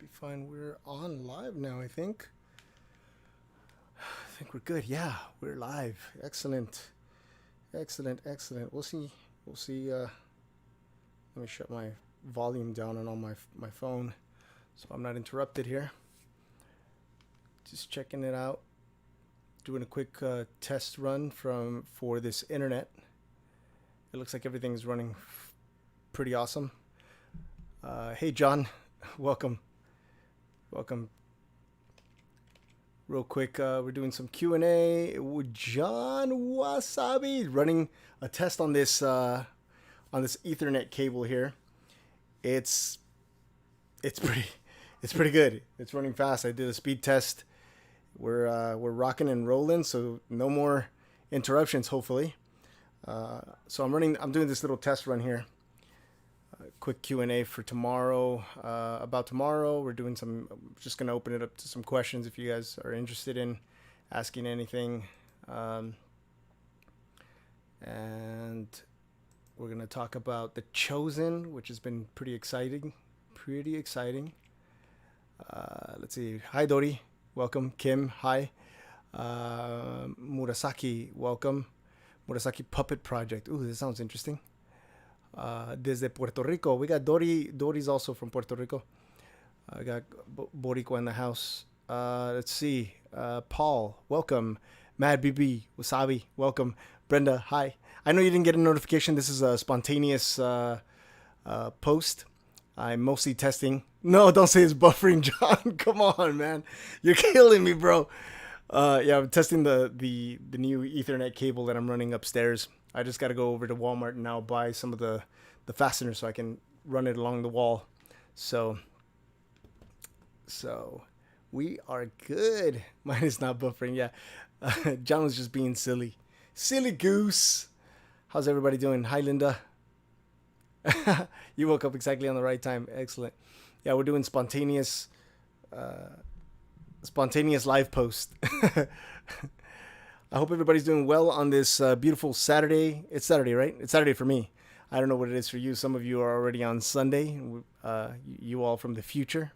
be fine. We're on live now, I think. I think we're good. Yeah, we're live. Excellent. Excellent. We'll see. We'll see. Let me shut my volume down on my phone so I'm not interrupted here. Just checking it out. Doing a quick test run for this internet. It looks like everything's running pretty awesome. Hey, John. Welcome. Real quick, we're doing some Q&A with John Wasabi, running a test on this Ethernet cable here. It's pretty good. It's running fast. I did a speed test. We're rocking and rolling, so no more interruptions, hopefully. So I'm doing this little test run here. Quick Q&A for tomorrow. About tomorrow, we're doing I'm just going to open it up to some questions if you guys are interested in asking anything. And we're going to talk about The Chosen, which has been pretty exciting. Let's see. Hi, Dori. Welcome. Kim, hi. Murasaki, welcome. Murasaki Puppet Project. Ooh, this sounds interesting. Desde Puerto Rico. We got Dori. Dori's also from Puerto Rico. I got Boricua in the house. Let's see. Paul, welcome. Mad BB, Wasabi, welcome. Brenda, hi. I know you didn't get a notification. This is a spontaneous post. I'm mostly testing. No, don't say it's buffering, John. Come on, man. You're killing me, bro. Yeah, I'm testing the new Ethernet cable that I'm running upstairs. I just got to go over to Walmart and now buy some of the fasteners so I can run it along the wall. So we are good. Mine is not buffering. Yeah. John was just being silly. Silly goose. How's everybody doing? Hi, Linda. You woke up exactly on the right time. Excellent. Yeah, we're doing spontaneous live post. I hope everybody's doing well on this beautiful Saturday. It's Saturday, right? It's Saturday for me. I don't know what it is for you. Some of you are already on Sunday. You all from the future.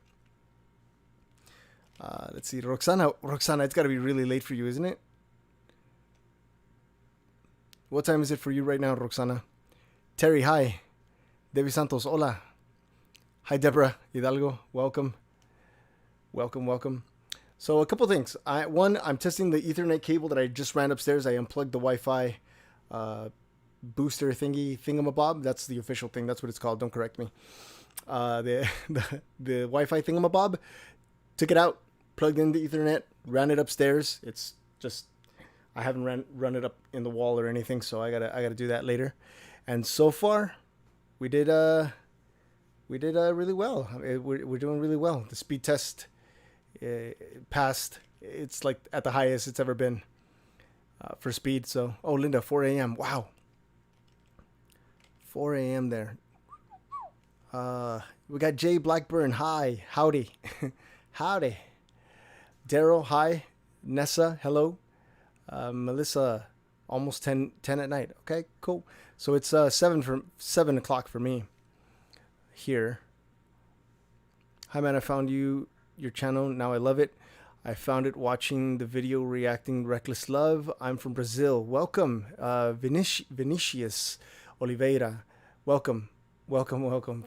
Let's see. Roxana, it's got to be really late for you, isn't it? What time is it for you right now, Roxana? Terry, hi. Debbie Santos, hola. Hi, Deborah Hidalgo. Welcome. So a couple things. I'm testing the Ethernet cable that I just ran upstairs. I unplugged the Wi-Fi booster thingamabob. That's the official thing. That's what it's called. Don't correct me. The Wi-Fi thingamabob. Took it out, plugged in the Ethernet, ran it upstairs. It's just I haven't run it up in the wall or anything, so I gotta do that later. And so far, we did really well. We're doing really well. The speed test passed. It's like at the highest it's ever been for speed. So, oh, Linda, 4 a.m. Wow. 4 a.m. there. We got Jay Blackburn. Hi. Howdy. Howdy. Daryl, hi. Nessa, hello. Melissa, almost 10 at night. Okay, cool. So it's 7 o'clock for me here. Hi, man. I found your channel. Now I love it. I found it watching the video reacting Reckless Love. I'm from Brazil. Welcome, Vinicius Oliveira. Welcome to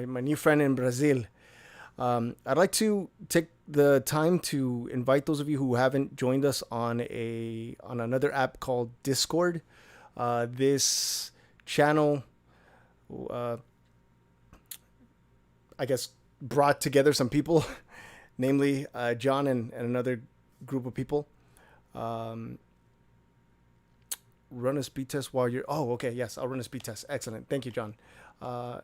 my new friend in Brazil. I'd like to take the time to invite those of you who haven't joined us on another app called Discord. This channel, I guess, brought together some people, namely John and another group of people. Run a speed test while you're... Oh, okay, yes, I'll run a speed test. Excellent. Thank you, John.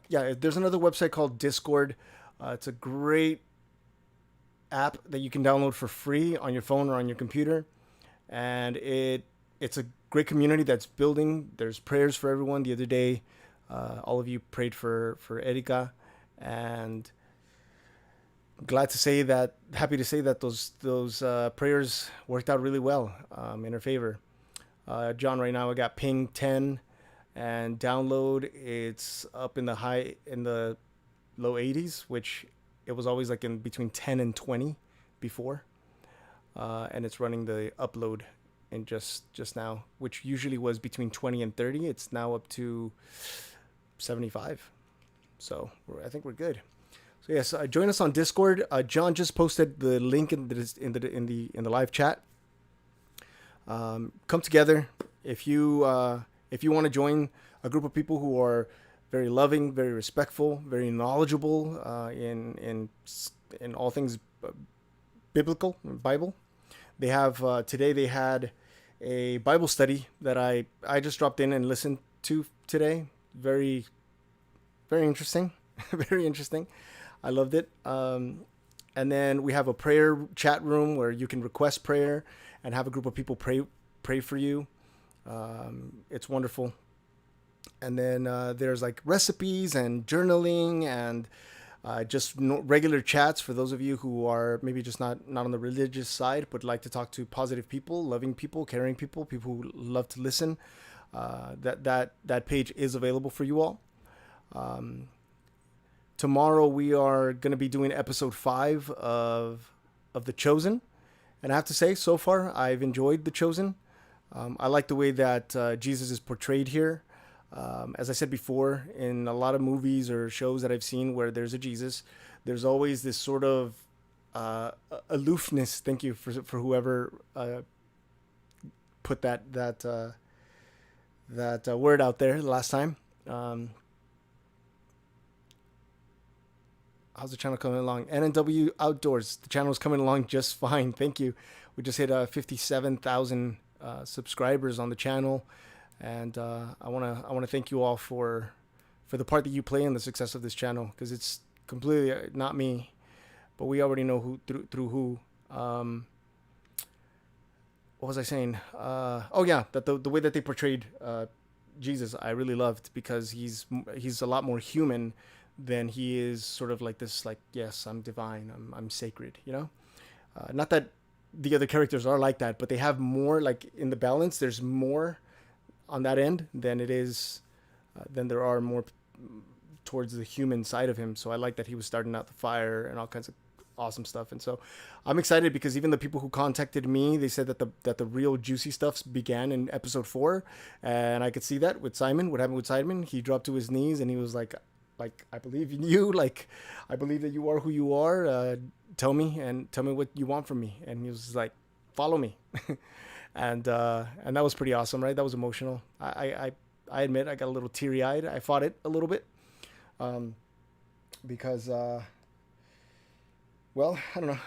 Yeah, there's another website called Discord. It's a great app that you can download for free on your phone or on your computer. And it's a great community that's building. There's prayers for everyone. The other day, all of you prayed for Erika. And happy to say that those prayers worked out really well in her favor. John, right now I got ping 10 and download. It's up in the low 80s, which It was always like in between 10 and 20 before, and it's running the upload in just now, which usually was between 20 and 30. It's now up to 75. So I think we're good. So yes, join us on Discord. John just posted the link in the live chat. Come together if you want to join a group of people who are very loving, very respectful, very knowledgeable in all things biblical, Bible. They have today. They had a Bible study that I just dropped in and listened to today. Very, very interesting. Very interesting. I loved it. And then we have a prayer chat room where you can request prayer and have a group of people pray for you. It's wonderful. And then there's like recipes and journaling and just regular chats for those of you who are maybe just not on the religious side, but like to talk to positive people, loving people, caring people, people who love to listen. That page is available for you all. Tomorrow we are going to be doing episode 5 of The Chosen. And I have to say, so far, I've enjoyed The Chosen. I like the way that Jesus is portrayed here. As I said before, in a lot of movies or shows that I've seen where there's a Jesus, there's always this sort of aloofness. Thank you for whoever put that word out there last time. How's the channel coming along? NNW Outdoors. The channel is coming along just fine. Thank you. We just hit 57,000 subscribers on the channel, and I wanna thank you all for the part that you play in the success of this channel, because it's completely not me, but we already know who through who. What was I saying? Oh yeah, that the way that they portrayed Jesus, I really loved, because he's a lot more human than he is sort of like this, like, yes, I'm divine, I'm sacred, you know? Not that the other characters are like that, but they have more, like, in the balance, there's more on that end than it is, than there are more towards the human side of him. So I like that he was starting out the fire and all kinds of awesome stuff. And so I'm excited, because even the people who contacted me, they said that the real juicy stuff began in episode 4. And I could see that with Simon. What happened with Simon? He dropped to his knees and he was like, I believe in you. Like, I believe that you are who you are. Tell me what you want from me. And he was like, follow me. and that was pretty awesome, right? That was emotional. I admit I got a little teary eyed. I fought it a little bit. Because, well, I don't know.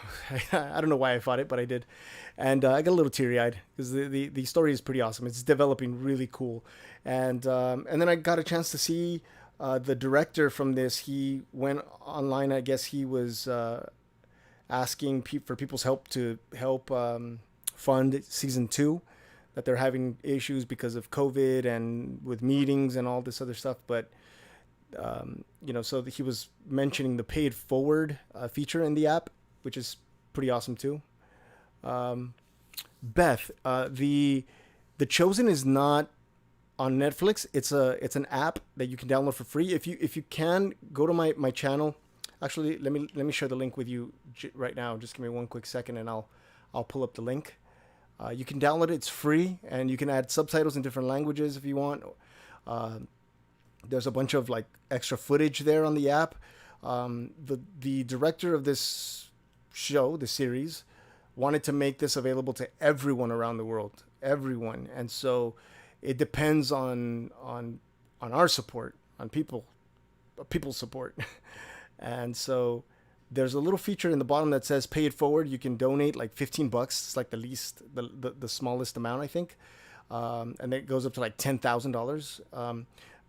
I don't know why I fought it, but I did. And I got a little teary eyed because the story is pretty awesome. It's developing really cool. And then I got a chance to see the director from this. He went online. I guess he was asking for people's help to help fund season 2, that they're having issues because of COVID and with meetings and all this other stuff. But so he was mentioning the paid forward feature in the app, which is pretty awesome too. Beth, the Chosen is not on Netflix. It's an app that you can download for free. If you can, go to my channel. Actually, let me share the link with you right now. Just give me one quick second, and I'll pull up the link. You can download it. It's free, and you can add subtitles in different languages if you want. There's a bunch of like extra footage there on the app. The director of this show, the series, wanted to make this available to everyone around the world, everyone, and so it depends on our support, on people's support. And so there's a little feature in the bottom that says pay it forward. You can donate like $15. It's like the smallest amount, I think. And it goes up to like $10,000.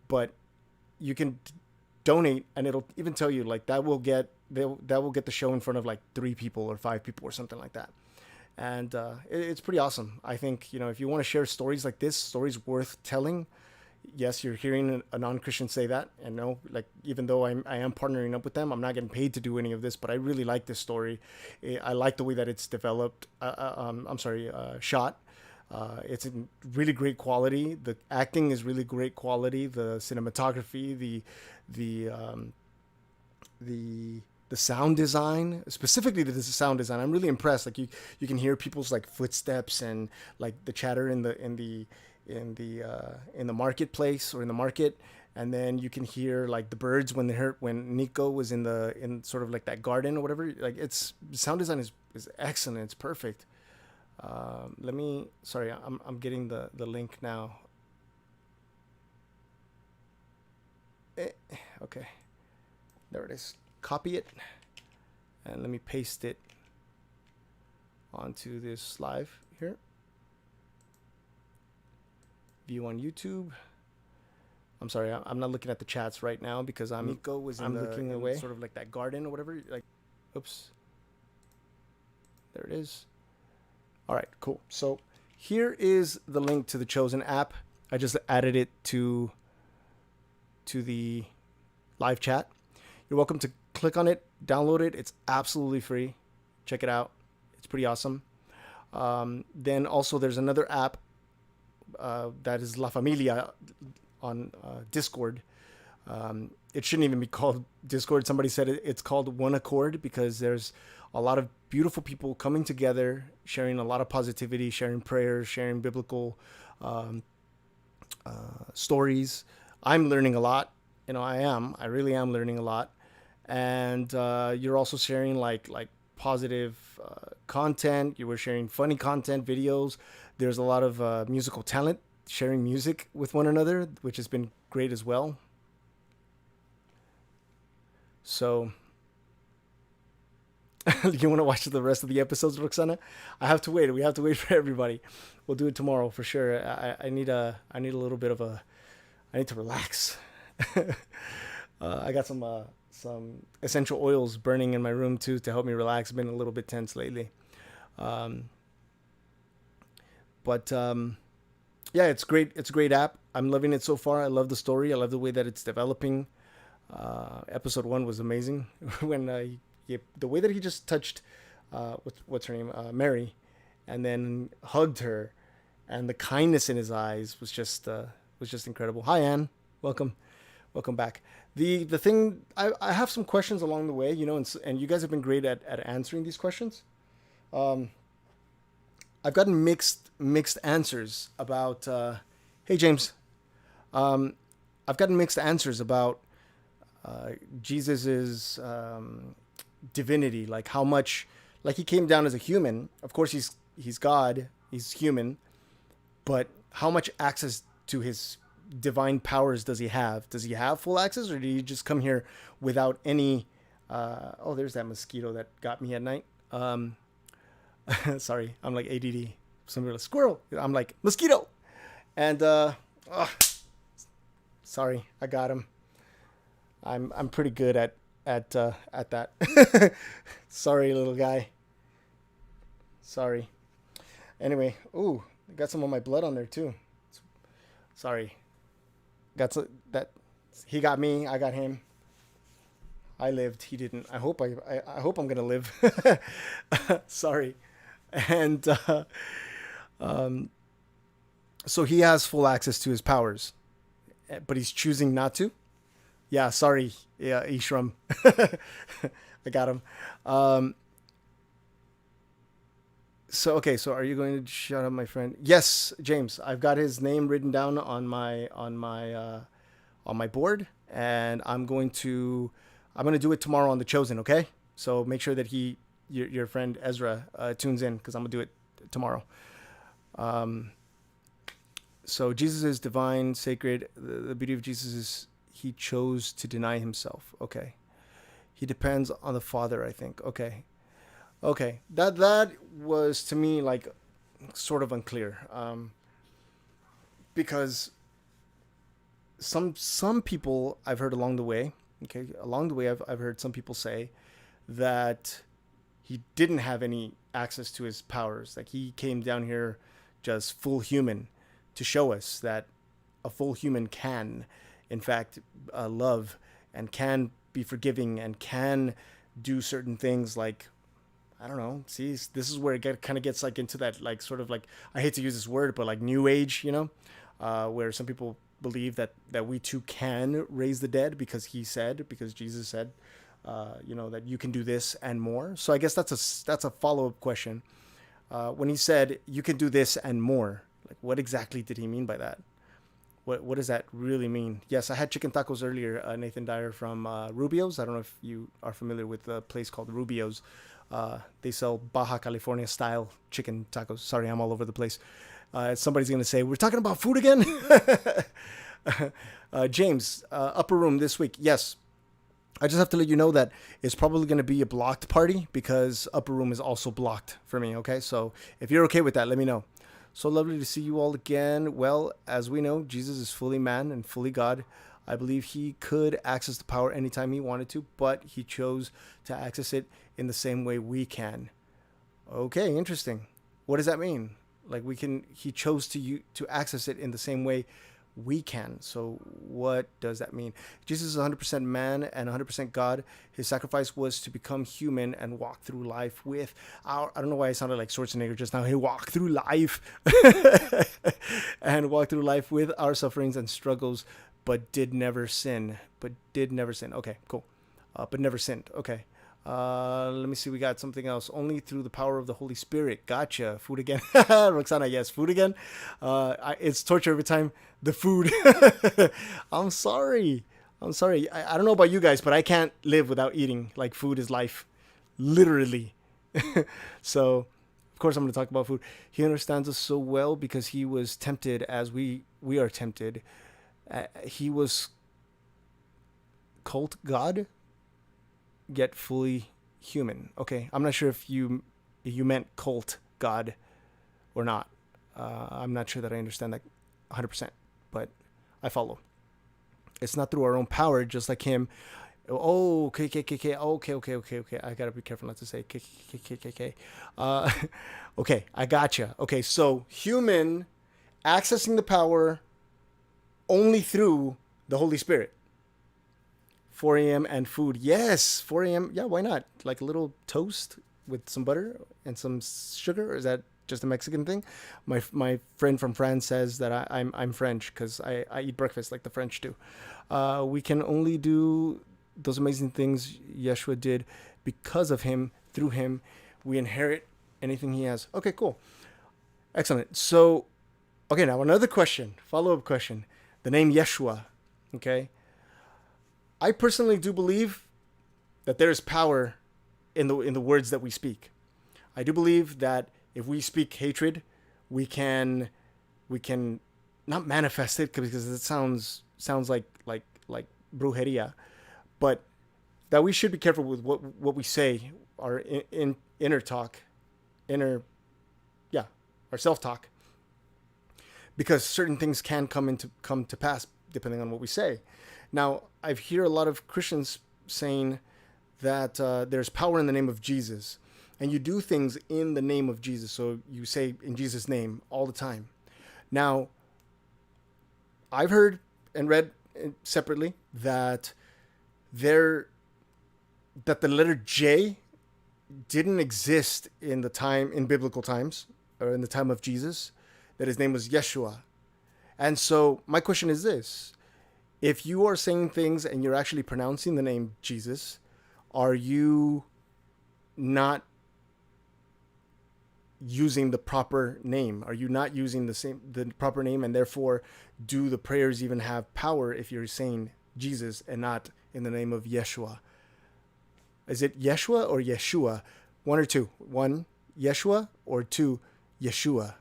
But you can donate, and it'll even tell you like that will get the show in front of like 3 people or 5 people or something like that. And it's pretty awesome. I think, if you want to share stories like this, stories worth telling. Yes, you're hearing a non-Christian say that, and no, like, even though I am partnering up with them, I'm not getting paid to do any of this, but I really like this story. I like the way that it's developed. Shot. It's in really great quality. The acting is really great quality. The cinematography, the the sound design, specifically the sound design. I'm really impressed. Like you can hear people's like footsteps and like the chatter in the marketplace or in the market, and then you can hear like the birds when Nico was in sort of like that garden or whatever. Like it's sound design is excellent. It's perfect. I'm getting the link now. Okay, there it is. Copy it and let me paste it onto this live here. View on YouTube. I'm sorry, I'm not looking at the chats right now because Nico was looking away, sort of like that garden or whatever. Like, oops. There it is. All right, cool. So here is the link to the Chosen app. I just added it to the live chat. You're welcome to click on it, download it. It's absolutely free. Check it out. It's pretty awesome. Then also there's another app that is La Familia on Discord. It shouldn't even be called Discord. Somebody said it's called One Accord because there's a lot of beautiful people coming together, sharing a lot of positivity, sharing prayers, sharing biblical stories. I'm learning a lot. I really am learning a lot. And you're also sharing like positive content. You were sharing funny content, videos. There's a lot of musical talent, sharing music with one another, which has been great as well. So you want to watch the rest of the episodes, Roxana? I have to wait. We have to wait for everybody. We'll do it tomorrow for sure. I need a little bit of I need to relax. I got some essential oils burning in my room too to help me relax. I've been a little bit tense lately. Yeah, it's great. It's a great app. I'm loving it so far. I love the story. I love the way that it's developing. Episode 1 was amazing when the way that he just touched what's her name, Mary, and then hugged her, and the kindness in his eyes was just incredible. Hi, Anne. Welcome back. The thing, I have some questions along the way, and you guys have been great at answering these questions. I've gotten mixed answers about. Hey, James. I've gotten mixed answers about Jesus's divinity, like how much, like he came down as a human. Of course, he's God. He's human, but how much access to his divine powers does he have? Does he have full access, or did he just come here without any? Oh, there's that mosquito that got me at night. Sorry, I'm like ADD. Somebody like squirrel. I'm like mosquito, and sorry, I got him. I'm pretty good at that. Sorry, little guy. Sorry. Anyway, ooh, I got some of my blood on there too. Sorry. That he got me, I got him. I lived, he didn't. I hope I'm gonna live. Sorry. And so he has full access to his powers, but he's choosing not to. Yeah, sorry. Yeah, Ishram. I got him. So are you going to shut up, my friend? Yes, James. I've got his name written down on my board, and I'm going to do it tomorrow on The Chosen. Okay, so make sure that your friend Ezra tunes in, because I'm gonna do it tomorrow. So Jesus is divine, sacred. The beauty of Jesus is he chose to deny himself. Okay, he depends on the Father, I think. Okay. That was to me like sort of unclear, because some people I've heard along the way. Okay, I've heard some people say that he didn't have any access to his powers. Like he came down here just full human to show us that a full human can, in fact, love and can be forgiving and can do certain things like, I don't know. See, this is where it kind of gets like into that, like sort of like, I hate to use this word, but like new age, where some people believe that we too can raise the dead because Jesus said that you can do this and more. So I guess that's a follow-up question. When he said you can do this and more, like what exactly did he mean by that? What does that really mean? Yes, I had chicken tacos earlier, Nathan Dyer from Rubio's. I don't know if you are familiar with a place called Rubio's. They sell Baja California style chicken tacos. Sorry, I'm all over the place. Somebody's going to say, we're talking about food again? James, upper room this week. Yes. I just have to let you know that it's probably going to be a blocked party because upper room is also blocked for me. Okay. So if you're okay with that, let me know. So lovely to see you all again. Well, as we know, Jesus is fully man and fully God. I believe he could access the power anytime he wanted to, but he chose to access it in the same way we can. Okay, interesting. What does that mean? Like he chose to access it in the same way we can. So what does that mean? Jesus is 100% man and 100% God. His sacrifice was to become human and walk through life with I don't know why I sounded like Schwarzenegger just now. He walked through life and walked through life with our sufferings and struggles, but did never sin. Okay, cool. But never sinned. Okay. Let me see. We got something else. Only through the power of the Holy Spirit. Gotcha. Food again. Roxana, yes. Food again. It's torture every time. The food. I'm sorry. I don't know about you guys, but I can't live without eating. Like food is life. Literally. So, of course, I'm going to talk about food. He understands us so well because he was tempted as we are tempted. He was cult God, yet fully human. Okay, I'm not sure if you meant cult God or not. I'm not sure that I understand that 100%, but I follow. It's not through our own power, just like him. Oh, okay. I gotta be careful not to say KKK. Okay, I gotcha. Okay, so human accessing the power only through the Holy Spirit. 4 a.m. and food. Yes, 4 a.m. Yeah, why not? Like a little toast with some butter and some sugar? Or is that just a Mexican thing? My friend from France says that I'm French because I eat breakfast like the French do. We can only do those amazing things Yeshua did because of him, through him. We inherit anything he has. Okay, cool. Excellent. So, okay, now another question, follow-up question. The name Yeshua, okay? I personally do believe that there is power in the words that we speak. I do believe that if we speak hatred, we can not manifest it because it sounds like brujeria, but that we should be careful with what we say, our inner talk, our self-talk, because certain things can come to pass depending on what we say. Now, I hear a lot of Christians saying that there's power in the name of Jesus, and you do things in the name of Jesus. So you say in Jesus' name all the time. Now, I've heard and read separately that the letter J didn't exist in biblical times, or in the time of Jesus, that his name was Yeshua. And so my question is this: if you are saying things and you're actually pronouncing the name Jesus, are you not using the proper name? Are you not using the proper name, and therefore do the prayers even have power if you're saying Jesus and not in the name of Yeshua? Is it Yeshua or Yeshua? One or two. One, Yeshua, or two, Yeshua.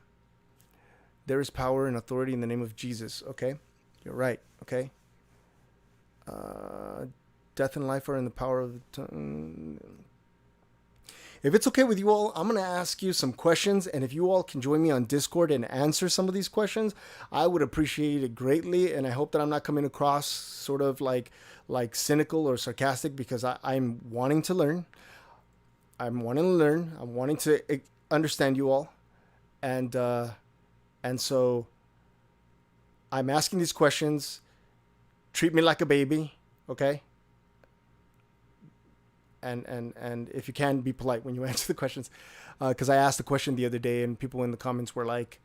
There is power and authority in the name of Jesus. Okay, you're right. Okay. Death and life are in the power of the tongue. If it's okay with you all, I'm going to ask you some questions, and if you all can join me on Discord and answer some of these questions, I would appreciate it greatly. And I hope that I'm not coming across sort of like cynical or sarcastic, because I'm wanting to learn. I'm wanting to understand you all, and so I'm asking these questions. Treat me like a baby, okay? And if you can, be polite when you answer the questions, because I asked the question the other day and people in the comments were like,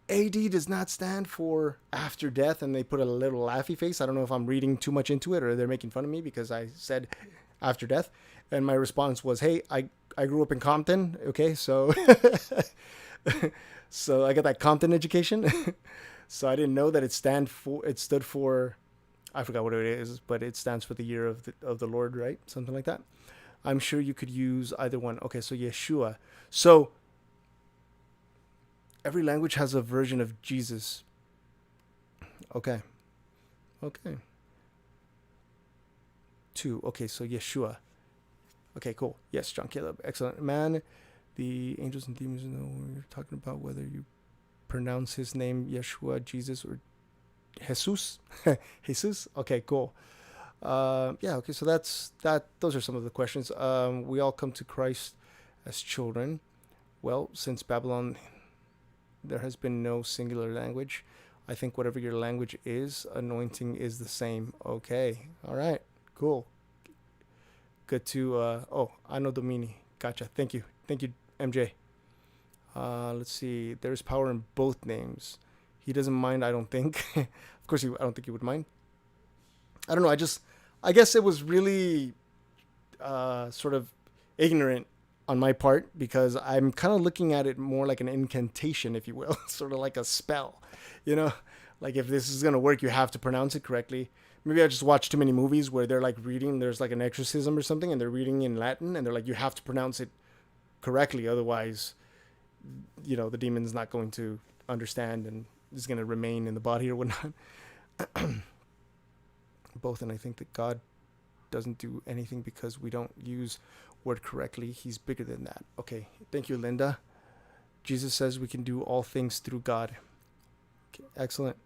AD does not stand for after death, and they put a little laughy face. I don't know if I'm reading too much into it or they're making fun of me because I said after death. And my response was, hey, I grew up in Compton, okay, so so I got that Compton education. So I didn't know that it stood for, I forgot what it is, but it stands for the year of the Lord, right? Something like that. I'm sure you could use either one. Okay, so Yeshua. So every language has a version of Jesus. Okay. Okay. Two. Okay, so Yeshua. Okay, cool. Yes, John Caleb. Excellent. Man, the angels and demons know we're talking about whether you pronounce his name Yeshua, Jesus, or Jesus. Jesus. Okay, cool. Yeah, okay, so that's that. Those are some of the questions. We all come to Christ as children. Well, since Babylon, there has been no singular language. I think whatever your language is, anointing is the same. Okay, all right, cool. Good to, Anno Domini. Gotcha. Thank you. Thank you, MJ. Let's see. There's power in both names. He doesn't mind, I don't think. Of course, I don't think he would mind. I don't know. I guess it was really sort of ignorant on my part because I'm kind of looking at it more like an incantation, if you will, sort of like a spell. You know, like if this is gonna work, you have to pronounce it correctly. Maybe I just watched too many movies where they're like reading. There's like an exorcism or something, and they're reading in Latin, and they're like, you have to pronounce it correctly, otherwise, the demon's not going to understand and is going to remain in the body or whatnot. Both, and I think that God doesn't do anything because we don't use word correctly. He's bigger than that. Okay, thank you, Linda. Jesus says we can do all things through God. Okay, excellent.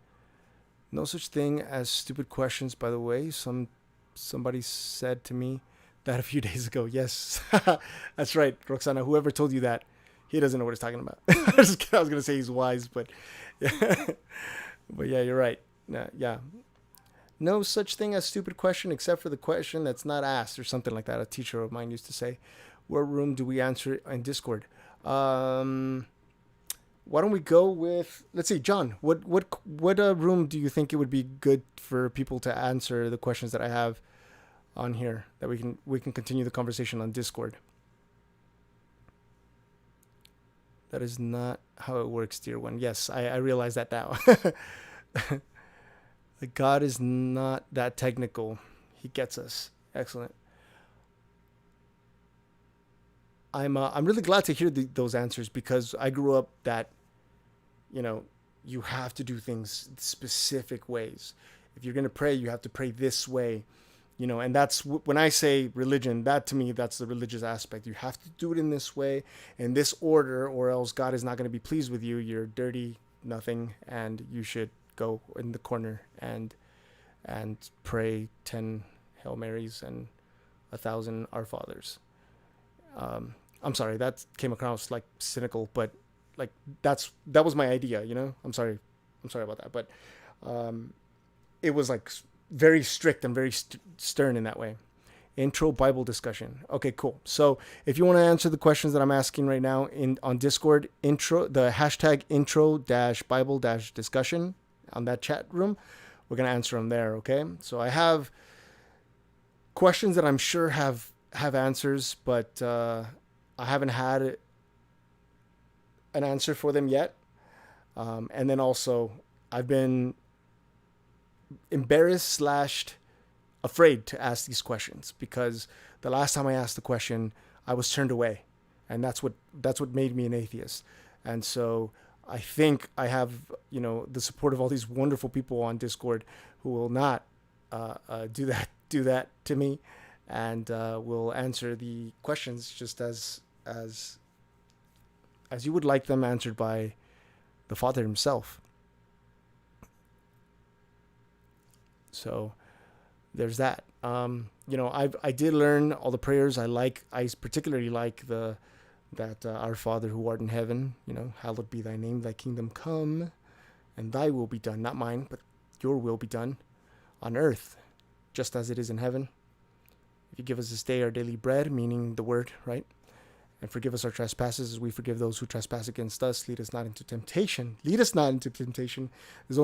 No such thing as stupid questions, by the way. Somebody said to me that a few days ago. Yes, that's right, Roxana. Whoever told you that, he doesn't know what he's talking about. I was going to say he's wise, but yeah. But yeah, you're right. Yeah. No such thing as stupid question except for the question that's not asked or something like that. A teacher of mine used to say. What room do we answer in Discord? Why don't we go with, let's see, John, what room do you think it would be good for people to answer the questions that I have on here, that we can continue the conversation on Discord? That is not how it works, dear one. Yes, I realize that now. God is not that technical. He gets us. Excellent. I'm really glad to hear those answers because I grew up that, you have to do things specific ways. If you're going to pray, you have to pray this way, and that's when I say religion, that to me, that's the religious aspect. You have to do it in this way, in this order, or else God is not going to be pleased with you. You're dirty, nothing, and you should go in the corner and pray 10 Hail Marys and 1,000 Our Fathers. I'm sorry, that came across like cynical, but like that was my idea, I'm sorry about that, but it was like very strict and very stern in that way. Intro Bible discussion. Okay, cool. So if you want to answer the questions that I'm asking right now on Discord, the hashtag intro-bible-discussion on that chat room, we're gonna answer them there. Okay, so I have questions that I'm sure have answers, but I haven't had an answer for them yet. And then also, I've been embarrassed / afraid to ask these questions because the last time I asked the question, I was turned away, and that's what made me an atheist. And so I think I have the support of all these wonderful people on Discord who will not do that to me, and will answer the questions just as you would like them answered by the Father himself. So there's that. I did learn all the prayers. I particularly like that Our Father who art in heaven, hallowed be thy name, thy kingdom come, and thy will be done, not mine, but your will be done on earth, just as it is in heaven. If you give us this day our daily bread, meaning the word, right? And forgive us our trespasses as we forgive those who trespass against us. Lead us not into temptation. Lead us not into temptation. There's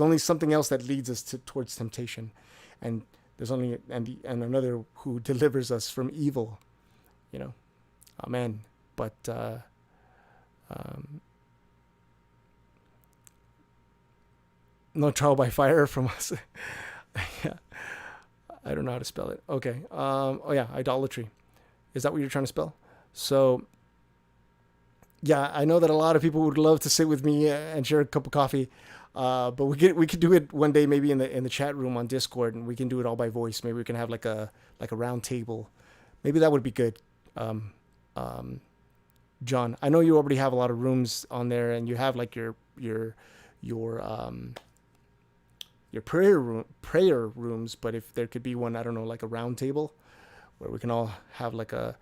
only something else that leads us towards temptation. And there's only and another who delivers us from evil. Amen. But no trial by fire from us. Yeah. I don't know how to spell it. Okay. Idolatry. Is that what you're trying to spell? So, yeah, I know that a lot of people would love to sit with me and share a cup of coffee, but we could do it one day, maybe in the chat room on Discord, and we can do it all by voice. Maybe we can have like a round table. Maybe that would be good. John, I know you already have a lot of rooms on there, and you have like your prayer rooms. But if there could be one, I don't know, like a round table where we can all have like a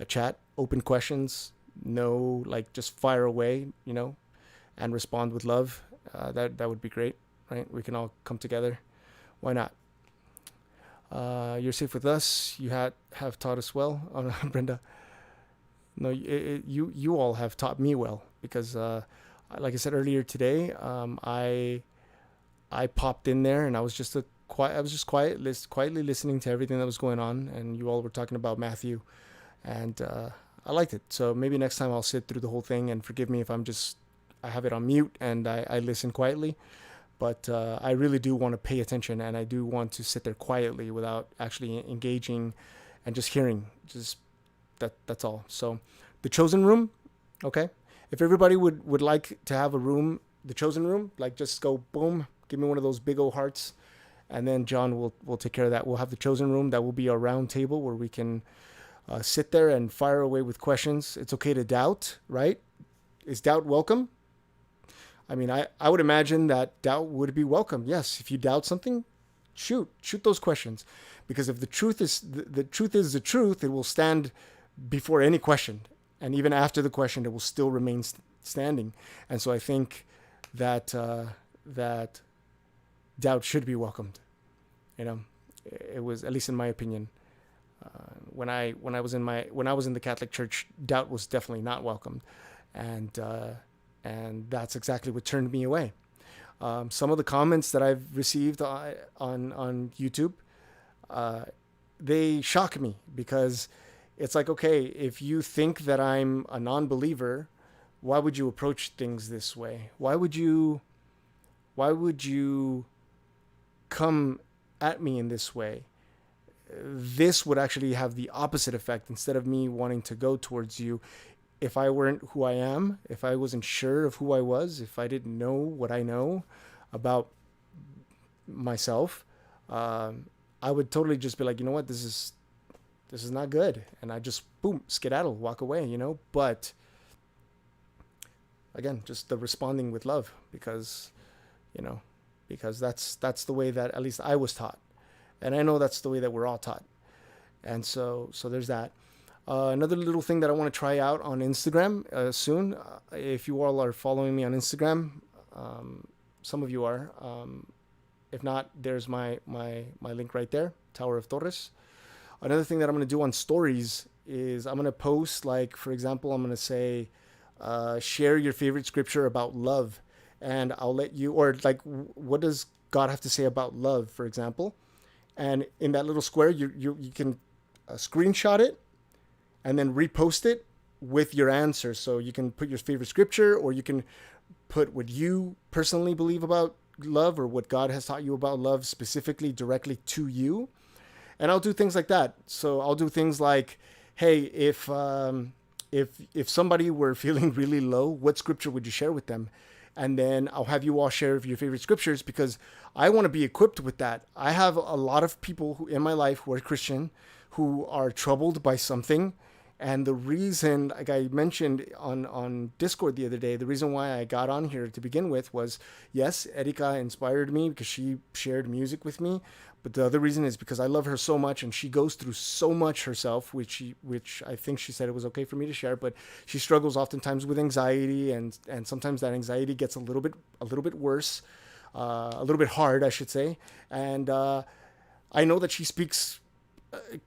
chat, open questions, no, like just fire away, and respond with love. That would be great, right? We can all come together. Why not? You're safe with us. You have taught us well. Oh, no, Brenda. No, you all have taught me well because, like I said earlier today, I popped in there and I was just quietly listening to everything that was going on, and you all were talking about Matthew, and I liked it. So maybe next time I'll sit through the whole thing, and forgive me if I have it on mute and I listen quietly, but I really do want to pay attention, and I do want to sit there quietly without actually engaging and just hearing. That's all. So the chosen room, okay? If everybody would like to have a room, the chosen room, like just go boom, give me one of those big old hearts, and then John will take care of that. We'll have the chosen room. That will be a round table where we can sit there and fire away with questions. It's okay to doubt, right? Is doubt welcome? I mean, I would imagine that doubt would be welcome. Yes, if you doubt something, shoot those questions, because if the truth is the truth, it will stand before any question, and even after the question, it will still remain standing. And so I think that that doubt should be welcomed. It was, at least in my opinion, when I was in the Catholic Church, doubt was definitely not welcomed, and that's exactly what turned me away. Some of the comments that I've received on YouTube, they shock me, because it's like, okay, if you think that I'm a non-believer, why would you approach things this way? Why would you come at me in this way? This would actually have the opposite effect. Instead of me wanting to go towards you, if I weren't who I am, if I wasn't sure of who I was, if I didn't know what I know about myself, I would totally just be like, you know what, this is not good, and I just boom, skedaddle, walk away, But again, just the responding with love, because that's the way that at least I was taught, and I know that's the way that we're all taught. And so there's that. Another little thing that I want to try out on Instagram soon. If you all are following me on Instagram, some of you are. If not, there's my link right there, Tower of Torres. Another thing that I'm going to do on stories is I'm going to post, like, for example, I'm going to say, share your favorite scripture about love, and I'll let you, or like, what does God have to say about love, for example? And in that little square, you can screenshot it and then repost it with your answer. So you can put your favorite scripture, or you can put what you personally believe about love, or what God has taught you about love specifically directly to you. And I'll do things like that. So I'll do things like, hey, if somebody were feeling really low, what scripture would you share with them? And then I'll have you all share your favorite scriptures, because I want to be equipped with that. I have a lot of people in my life who are Christian, who are troubled by something. And the reason, like I mentioned on Discord the other day, the reason why I got on here to begin with was, yes, Erika inspired me because she shared music with me. But the other reason is because I love her so much, and she goes through so much herself, which I think she said it was okay for me to share. But she struggles oftentimes with anxiety, and sometimes that anxiety gets a little bit worse, a little bit hard, I should say. And I know that she speaks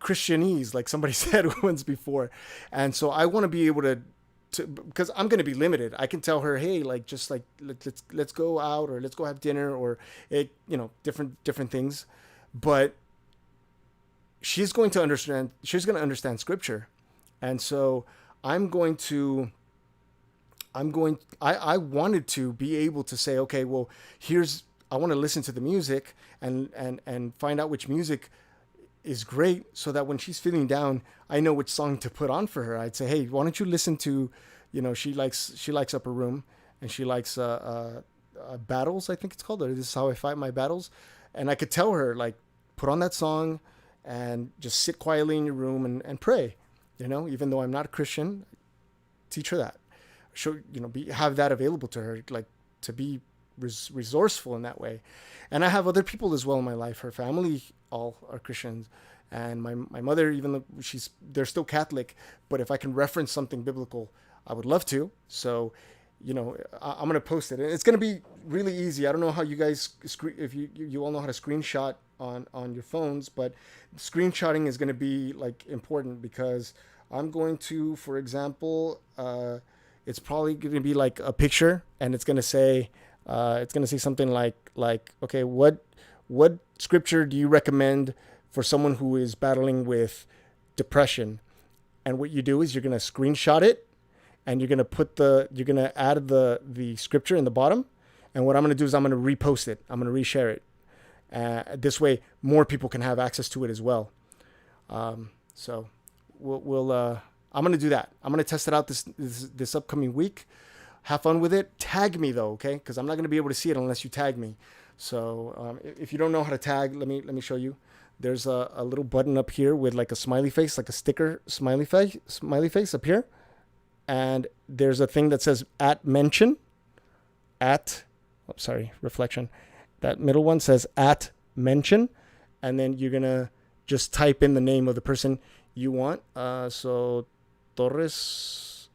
Christianese, like somebody said once before. And so I want to be able to, because I'm going to be limited. I can tell her, hey, like, just like, let's go out, or let's go have dinner, or different things. But she's going to understand scripture. And so I wanted to be able to say, okay, well, I want to listen to the music and find out which music is great, so that when she's feeling down, I know which song to put on for her. I'd say, hey, why don't you listen to, she likes Upper Room, and she likes Battles, I think it's called, or This Is How I Fight My Battles. And I could tell her, like, put on that song and just sit quietly in your room and pray. Even though I'm not a Christian, teach her that. Have that available to her, like, to be resourceful in that way. And I have other people as well in my life. Her family all are Christians, and my mother, even though they're still Catholic, but if I can reference something biblical, I would love to. So, I'm gonna post it. It's gonna be really easy. I don't know how you guys if you all know how to screenshot on your phones, but screenshotting is gonna be like important, because I'm going to, for example, it's probably gonna be like a picture, and it's gonna say something like, okay, what scripture do you recommend for someone who is battling with depression? And what you do is you're going to screenshot it, and you're going to add the scripture in the bottom. And what I'm going to do is I'm going to repost it. I'm going to reshare it. This way, more people can have access to it as well. So I'm going to do that. I'm going to test it out this upcoming week. Have fun with it. Tag me though, okay? Because I'm not going to be able to see it unless you tag me. So if you don't know how to tag, let me show you. There's a little button up here with like a smiley face, like a sticker smiley face up here. And there's a thing that says @mention. Reflection. That middle one says @mention. And then you're going to just type in the name of the person you want. So Torres.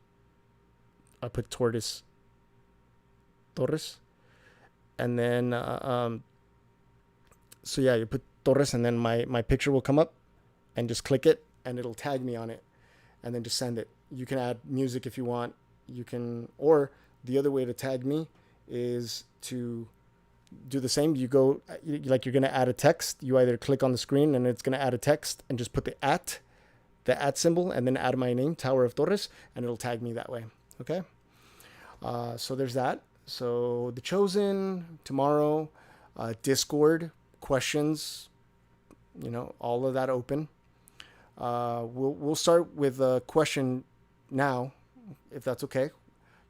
I put Torres. And then, so yeah, you put Torres, and then my picture will come up, and just click it, and it'll tag me on it, and then just send it. You can add music if you want. Or the other way to tag me is to do the same. You go, like, you're going to add a text. You either click on the screen, and it's going to add a text, and just put the @ symbol, and then add my name, Tower of Torres, and it'll tag me that way. Okay. So there's that. So The Chosen tomorrow, Discord questions, all of that open. We'll start with a question now, if that's okay.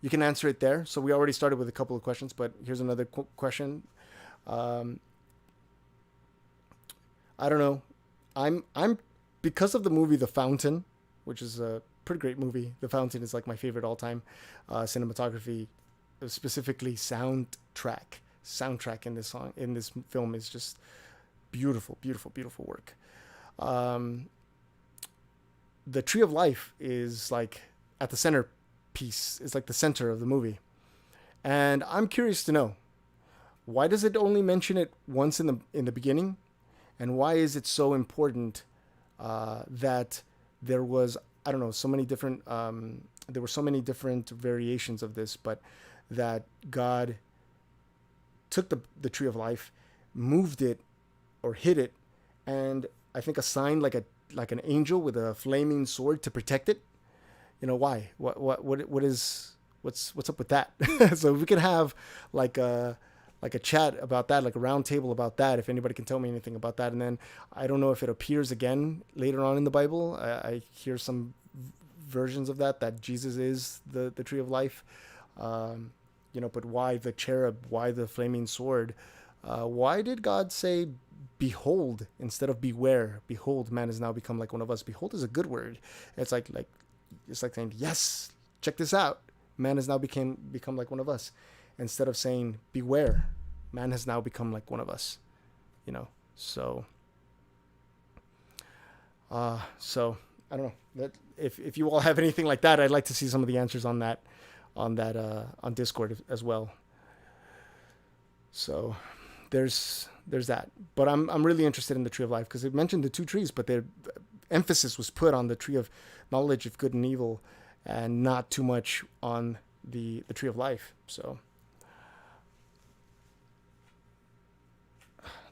You can answer it there. So we already started with a couple of questions, but here's another question. I don't know. I'm because of the movie The Fountain, which is a pretty great movie. The Fountain is like my favorite all-time cinematography. Specifically soundtrack in this film is just beautiful work. The Tree of Life is like at the centerpiece. It's like the center of the movie, and I'm curious to know, why does it only mention it once in the beginning, and why is it so important that there was, I don't know, so many different there were so many different variations of this, but that God took the Tree of Life, moved it or hid it, and I think assigned like an angel with a flaming sword to protect it. Why? What's up with that? So if we could have like a chat about that, like a round table about that, if anybody can tell me anything about that. And then I don't know if it appears again later on in the Bible. I hear some versions of that Jesus is the Tree of Life. But why the cherub? Why the flaming sword? Why did God say, behold, instead of beware? Behold, man has now become like one of us. Behold is a good word. It's like saying, yes, check this out. Man has now become like one of us. Instead of saying, beware, man has now become like one of us. So I don't know. That if you all have anything like that, I'd like to see some of the answers on that on Discord as well. So there's that. But I'm really interested in the tree of life because it mentioned the two trees, but their emphasis was put on the tree of knowledge of good and evil, and not too much on the tree of life. So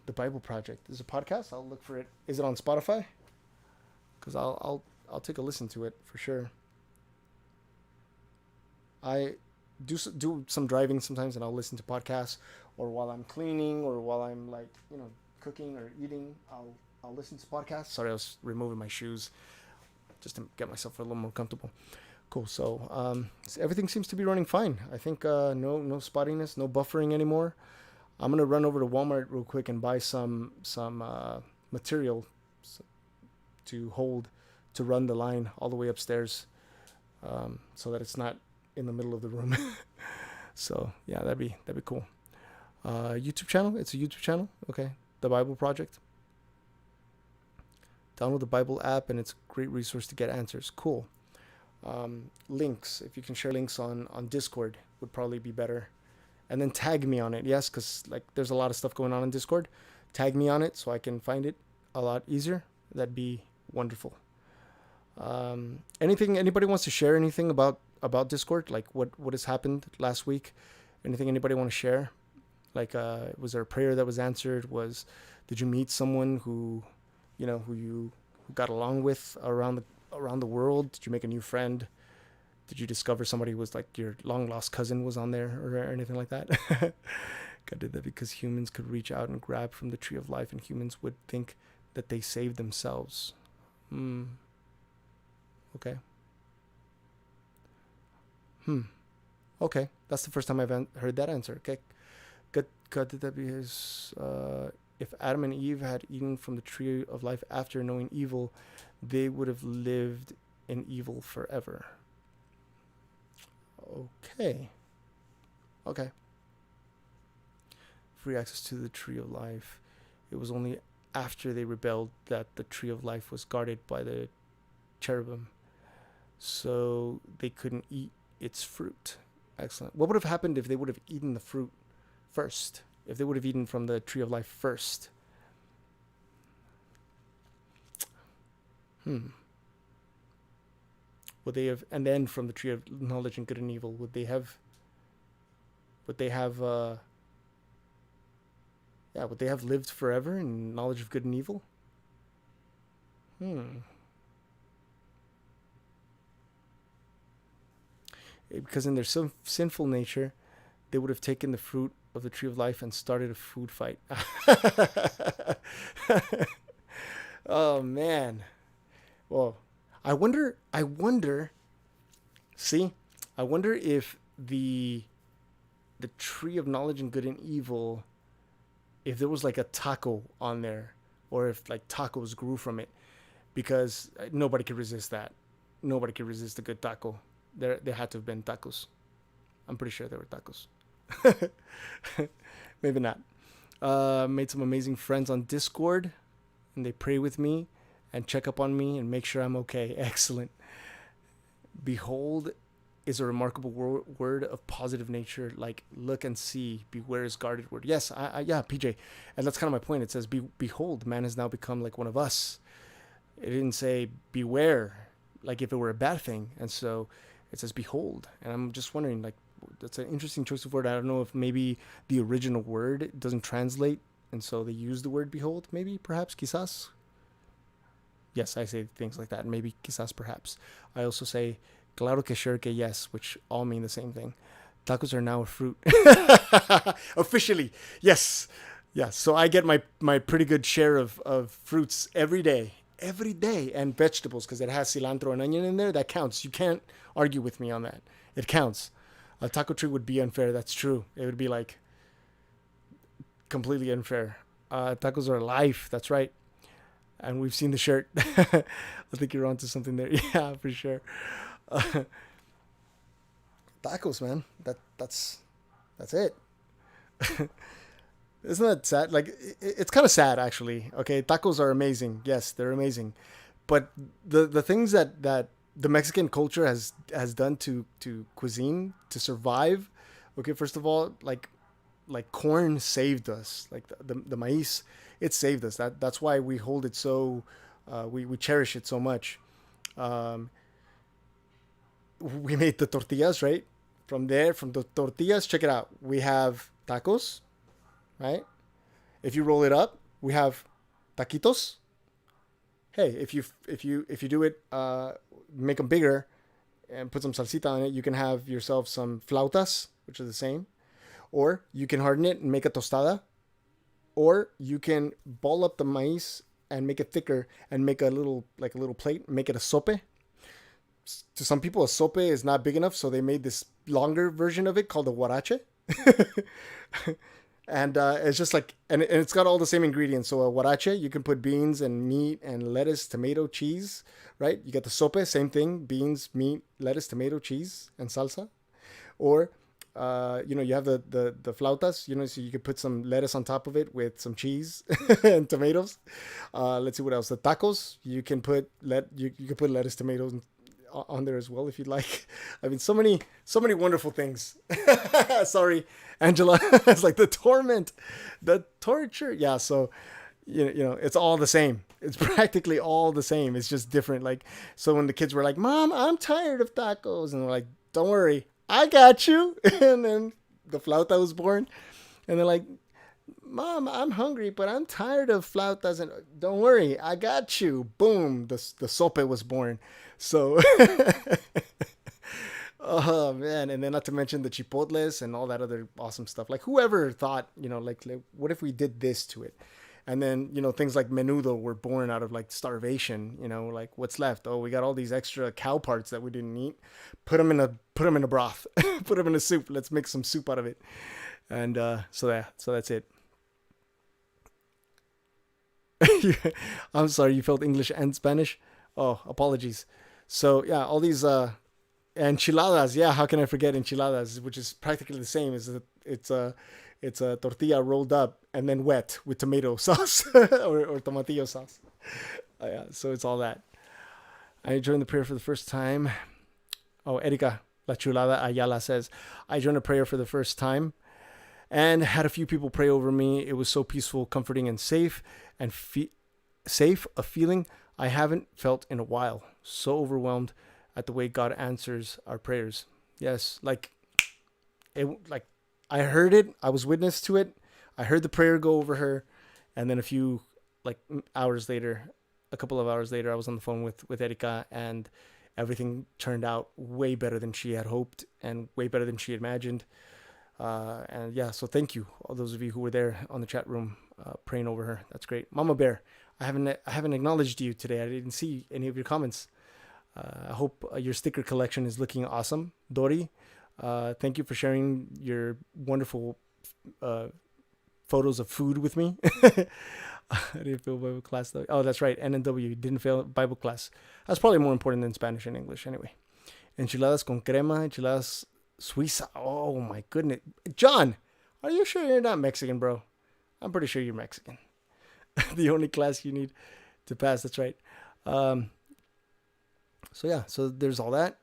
the Bible Project is a podcast. I'll look for it. Is it on Spotify? Because I'll take a listen to it for sure. I do some driving sometimes, and I'll listen to podcasts, or while I'm cleaning, or while I'm like cooking or eating. I'll listen to podcasts. Sorry, I was removing my shoes just to get myself a little more comfortable. Cool. So everything seems to be running fine. I think no spottiness, no buffering anymore. I'm gonna run over to Walmart real quick and buy some material to run the line all the way upstairs, so that it's not in the middle of the room. So yeah, that'd be cool. YouTube channel. It's a YouTube channel. Okay, the Bible Project. Download the Bible app, and it's a great resource to get answers. Cool. Links. If you can share links on Discord, would probably be better. And then tag me on it. Yes, because like there's a lot of stuff going on in Discord. Tag me on it so I can find it a lot easier. That'd be wonderful. Anybody wants to share anything about Discord? Like what has happened last week? Anything anybody want to share? Like was there a prayer that was answered? Did you meet someone who you got along with around the world? Did you make a new friend? Did you discover somebody who was like your long lost cousin was on there or anything like that? God did that because humans could reach out and grab from the tree of life, and humans would think that they saved themselves. Okay. Okay. That's the first time I've heard that answer. Okay. God did that because if Adam and Eve had eaten from the tree of life after knowing evil, they would have lived in evil forever. Okay. Free access to the tree of life. It was only after they rebelled that the tree of life was guarded by the cherubim, so they couldn't eat its fruit. Excellent. What would have happened if they would have eaten the fruit first? If they would have eaten from the tree of life first? Would they have, and then from the tree of knowledge and good and evil, would they have lived forever in knowledge of good and evil? Because in their sinful nature, they would have taken the fruit of the tree of life and started a food fight. Oh man. Well, I wonder if the tree of knowledge and good and evil, if there was like a taco on there, or if like tacos grew from it, because nobody could resist that. Nobody could resist a good taco. There had to have been tacos. I'm pretty sure there were tacos. Maybe not. Made some amazing friends on Discord, and they pray with me and check up on me and make sure I'm okay. Excellent. Behold is a remarkable word of positive nature, like look and see. Beware is guarded word. Yes, yeah, PJ. And that's kind of my point. It says, behold, man has now become like one of us. It didn't say beware, like if it were a bad thing. And so it says behold. And I'm just wondering, like, that's an interesting choice of word. I don't know if maybe the original word doesn't translate, and so they use the word behold, maybe, perhaps, quizás. Yes, I say things like that. Maybe, quizás, perhaps. I also say, claro que sure que yes, which all mean the same thing. Tacos are now a fruit. Officially, yes. Yes, so I get my pretty good share of fruits every day, and vegetables, because it has cilantro and onion in there. That counts. You can't argue with me on that. It counts. A taco tree would be unfair. That's true. It would be like completely unfair. Tacos are life. That's right. And we've seen the shirt. I think you're onto something there. Yeah, for sure. Tacos, man. That's it. Isn't that sad? Like, it's kind of sad, actually. Okay, tacos are amazing. Yes, they're amazing. But the things that the Mexican culture has done to cuisine to survive. Okay, first of all, like like corn saved us, like the maíz, it saved us. That's why we hold it so, we cherish it so much. Um, we made the tortillas, right? From there, from the tortillas, check it out. We have tacos, right? If you roll it up, we have taquitos. Hey, if you do it, make them bigger and put some salsita on it, you can have yourself some flautas, which are the same. Or you can harden it and make a tostada. Or you can ball up the maíz and make it thicker and make a little plate, make it a sope. To some people, a sope is not big enough, so they made this longer version of it called a huarache. And it's just like, and it's got all the same ingredients. So a huarache, you can put beans and meat and lettuce, tomato, cheese, right? You get the sope, same thing, beans, meat, lettuce, tomato, cheese, and salsa. Or, you have the flautas, so you could put some lettuce on top of it with some cheese and tomatoes. Let's see what else. The tacos, you can put you can put lettuce, tomatoes, on there as well if you'd like. I mean, so many wonderful things. Sorry, Angela. It's like the torment, the torture. Yeah, so it's all the same. It's practically all the same. It's just different. Like, so when the kids were like, "Mom, I'm tired of tacos," and we're like, "Don't worry, I got you." And then the flauta was born, and they're like, "Mom, I'm hungry, but I'm tired of flautas." And don't worry, I got you. Boom, the sope was born. So, oh man, and then not to mention the chipotles and all that other awesome stuff. Like, whoever thought, like what if we did this to it? And then, things like menudo were born out of like starvation. Like, what's left? Oh, we got all these extra cow parts that we didn't eat. Put them in a broth. Put them in a soup. Let's make some soup out of it. And so that's it. I'm sorry, you felt English and Spanish? Oh, apologies. So yeah, all these enchiladas. Yeah, how can I forget enchiladas? Which is practically the same. It's a tortilla rolled up and then wet with tomato sauce or tomatillo sauce. Yeah, so it's all that. I joined the prayer for the first time. Oh, Erika La Chulada Ayala says, I joined a prayer for the first time and had a few people pray over me. It was so peaceful, comforting, and safe, and safe, a feeling I haven't felt in a while. So overwhelmed at the way God answers our prayers. Yes, like I heard it. I was witness to it. I heard the prayer go over her, and then a couple of hours later, I was on the phone with Erika, and everything turned out way better than she had hoped and way better than she imagined. And yeah, so thank you, all those of you who were there on the chat room praying over her. That's great. Mama Bear, I haven't acknowledged you today. I didn't see any of your comments. I hope your sticker collection is looking awesome. Dori, thank you for sharing your wonderful photos of food with me. I didn't fail Bible class though. Oh, that's right. NNW didn't fail Bible class. That's probably more important than Spanish and English anyway. Enchiladas con crema, enchiladas Suiza. Oh my goodness. John, are you sure you're not Mexican, bro? I'm pretty sure you're Mexican. The only class you need to pass. That's right. So yeah, so there's all that.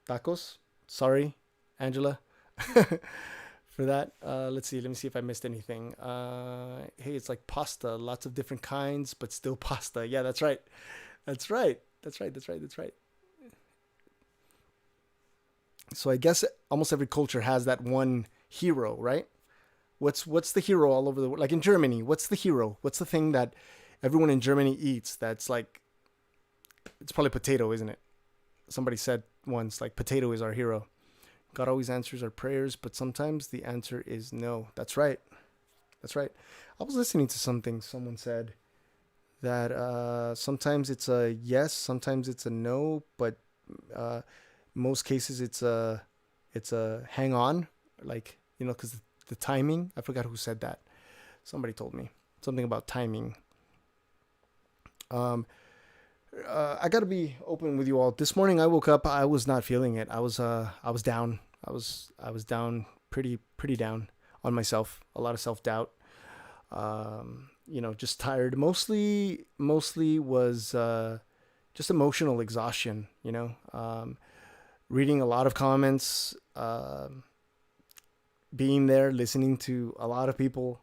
Tacos. Sorry, Angela, for that. Let's see. Let me see if I missed anything. Hey, it's like pasta. Lots of different kinds, but still pasta. Yeah, that's right. That's right. So I guess almost every culture has that one hero, right? What's the hero all over the world? Like in Germany, what's the hero? What's the thing that everyone in Germany eats that's like, it's probably potato, isn't it? Somebody said once, like, potato is our hero. God always answers our prayers, but sometimes the answer is no. That's right. I was listening to something someone said that sometimes it's a yes, sometimes it's a no, but most cases it's a hang on, like, because the timing. I forgot who said that. Somebody told me something about timing. I gotta be open with you all. This morning I woke up. I was not feeling it. I was down. I was down, pretty down on myself. A lot of self-doubt. Just tired. Mostly was just emotional exhaustion. Reading a lot of comments. being there, listening to a lot of people.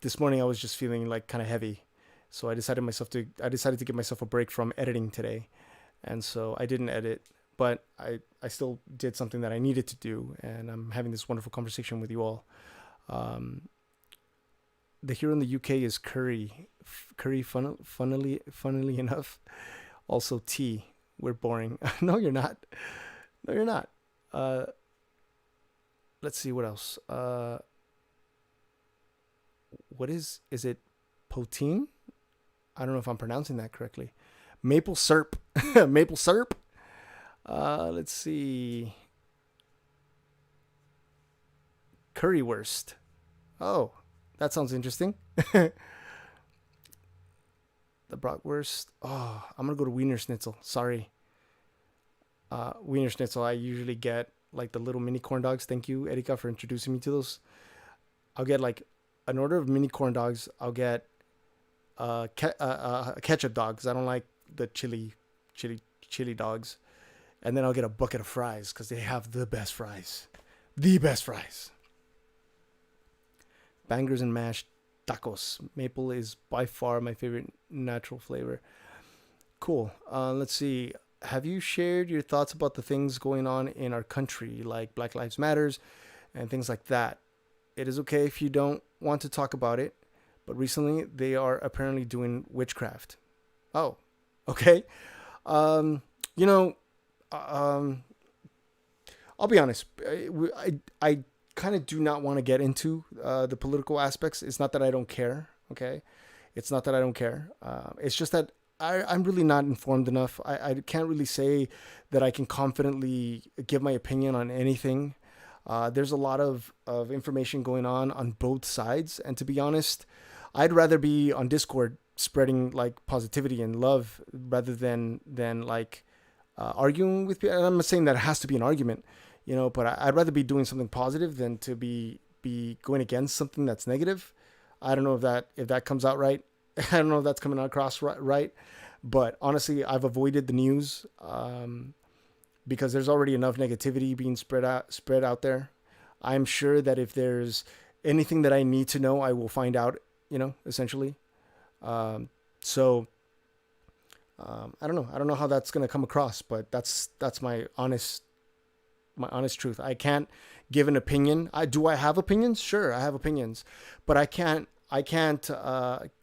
This morning I was just feeling like kind of heavy, so I decided to give myself a break from editing today, and so I didn't edit, but I still did something that I needed to do, and I'm having this wonderful conversation with you all. Um, the hero in the UK is curry. Curry, funnily enough, also tea. We're boring. No, you're not. No, you're not. Uh, let's see what else. What is it? Poutine? I don't know if I'm pronouncing that correctly. Maple syrup. Maple syrup. Let's see. Currywurst. Oh, that sounds interesting. The bratwurst. Oh, I'm gonna go to Wiener Schnitzel. Sorry. Wiener Schnitzel. I usually get like the little mini corn dogs. Thank you, Erika, for introducing me to those. I'll get like an order of mini corn dogs. I'll get ketchup dogs. I don't like the chili dogs. And then I'll get a bucket of fries because they have the best fries. The best fries. Bangers and mashed tacos. Maple is by far my favorite natural flavor. Cool. Let's see. Have you shared your thoughts about the things going on in our country, like Black Lives Matters and things like that? It is okay if you don't want to talk about it, but recently they are apparently doing witchcraft. Oh, okay. Um, you know, I'll be honest. I kind of do not want to get into the political aspects. It's not that I don't care. Okay, it's not that I don't care. It's just that I'm really not informed enough. I can't really say that I can confidently give my opinion on anything. There's a lot of information going on both sides. And to be honest, I'd rather be on Discord spreading like positivity and love rather than like arguing with people. And I'm not saying that it has to be an argument, but I'd rather be doing something positive than to be going against something that's negative. I don't know if that comes out right. I don't know if that's coming across right. But honestly, I've avoided the news because there's already enough negativity being spread out there. I'm sure that if there's anything that I need to know, I will find out, essentially. So I don't know. I don't know how that's going to come across, but that's my honest truth. I can't give an opinion. Do I have opinions? Sure, I have opinions, but I can't,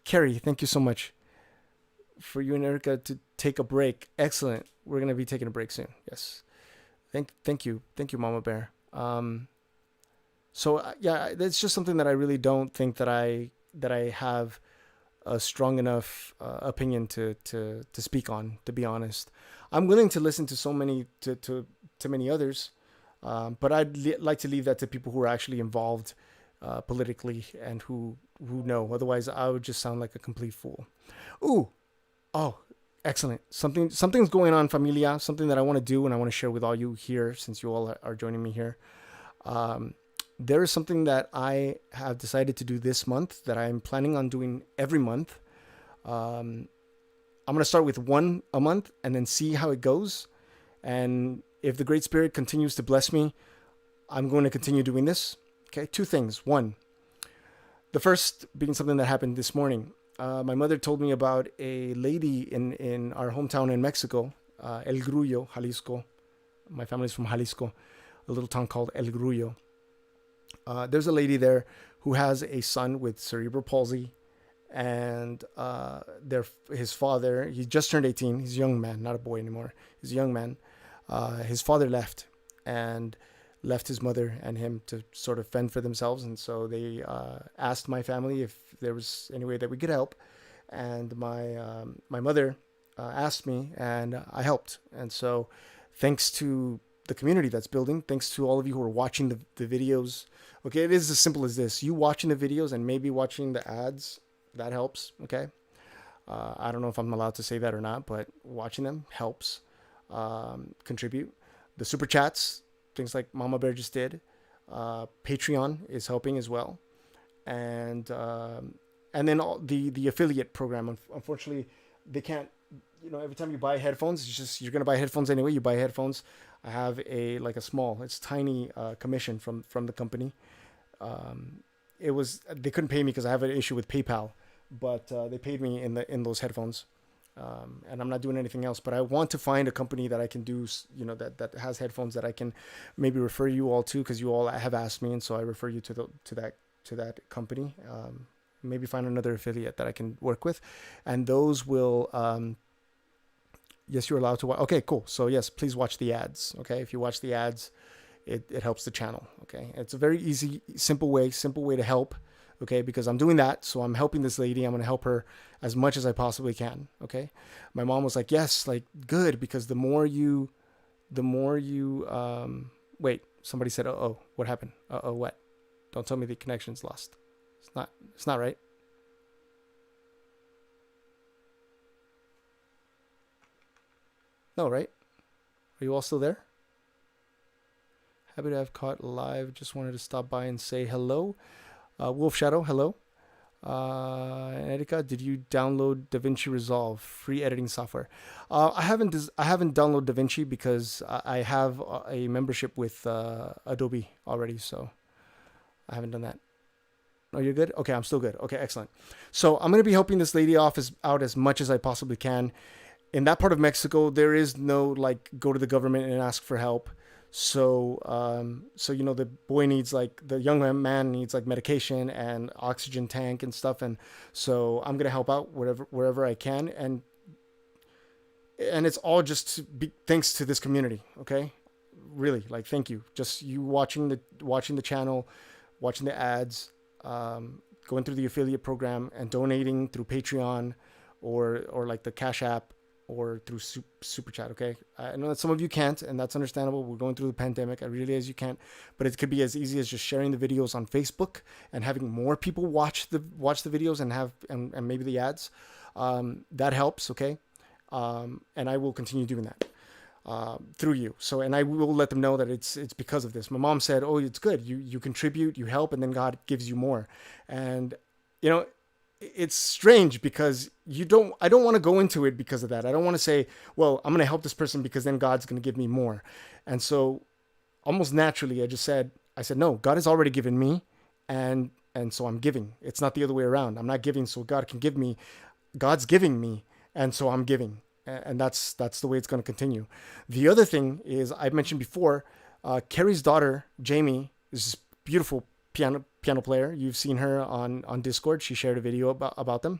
Carrie, thank you so much for you and Erica to take a break. Excellent. We're going to be taking a break soon. Yes. Thank you. Thank you, Mama Bear. So yeah, that's just something that I really don't think that I have a strong enough opinion to speak on, to be honest. I'm willing to listen to so many, to many others. But I'd like to leave that to people who are actually involved politically and who know. Otherwise, I would just sound like a complete fool. Ooh, oh, excellent. Something's going on, familia. Something that I want to do and I want to share with all you here, since you all are joining me here. There is something that I have decided to do this month that I'm planning on doing every month. I'm going to start with one a month and then see how it goes. And if the Great Spirit continues to bless me, I'm going to continue doing this. Okay, two things. One, the first being something that happened this morning. My mother told me about a lady in our hometown in Mexico, El Grullo, Jalisco. My family's from Jalisco, a little town called El Grullo. There's a lady there who has a son with cerebral palsy, and his father, he just turned 18. He's a young man, not a boy anymore. He's a young man. His father left his mother and him to sort of fend for themselves. And so they asked my family if there was any way that we could help. And my mother asked me, and I helped. And so thanks to the community that's building, thanks to all of you who are watching the videos. Okay, it is as simple as this. You watching the videos and maybe watching the ads, that helps, okay? I don't know if I'm allowed to say that or not, but watching them helps. Contribute. The super chats, things like Mama Bear just did. Patreon is helping as well, and then all the affiliate program. Unfortunately, they can't. Every time you buy headphones, it's just you're gonna buy headphones anyway. You buy headphones. I have a small, it's tiny commission from the company. It was, they couldn't pay me because I have an issue with PayPal, but they paid me in those headphones. And I'm not doing anything else, but I want to find a company that I can do, that has headphones that I can maybe refer you all to, because you all have asked me, and so I refer you to that company. Maybe find another affiliate that I can work with, and those will. Yes, you're allowed to watch. Okay, cool. So yes, please watch the ads. Okay, if you watch the ads, it helps the channel. Okay, it's a very easy, simple way to help. Okay, because I'm doing that, so I'm helping this lady. I'm going to help her as much as I possibly can. Okay, my mom was like, yes, like good, because the more you, wait, somebody said, oh, what happened? What? Don't tell me the connection's lost. It's not right. No, right? Are you all still there? Happy to have caught live. Just wanted to stop by and say hello. Wolf Shadow, hello. Erika, did you download DaVinci Resolve, free editing software? I haven't downloaded DaVinci because I have a membership with Adobe already, so I haven't done that. Oh, you're good? Okay, I'm still good. Okay, excellent. So I'm going to be helping this lady out as much as I possibly can. In that part of Mexico, there is no like go to the government and ask for help. So, the boy needs the young man needs like medication and oxygen tank and stuff. And so I'm going to help out wherever I can. And it's all just thanks to this community. Okay. Really, thank you. Just you watching the channel, watching the ads, going through the affiliate program and donating through Patreon or like the Cash App or through super chat. Okay, I know that some of you can't, and that's understandable. We're going through the pandemic. I really, as you can't, but it could be as easy as just sharing the videos on Facebook and having more people watch the videos and maybe the ads. That helps. Okay, and I will continue doing that through you. So, and I will let them know that it's because of this. My mom said, "Oh, it's good. You contribute, you help, and then God gives you more." And it's strange because I don't want to go into it because of that. I don't want to say, well, I'm going to help this person because then God's going to give me more. And so almost naturally, I said, no, God has already given me. And so I'm giving. It's not the other way around. I'm not giving so God can give me. God's giving me. And so I'm giving. And that's the way it's going to continue. The other thing is, I mentioned before, Carrie's daughter, Jamie, is this beautiful piano player. You've seen her on Discord. She shared a video about them.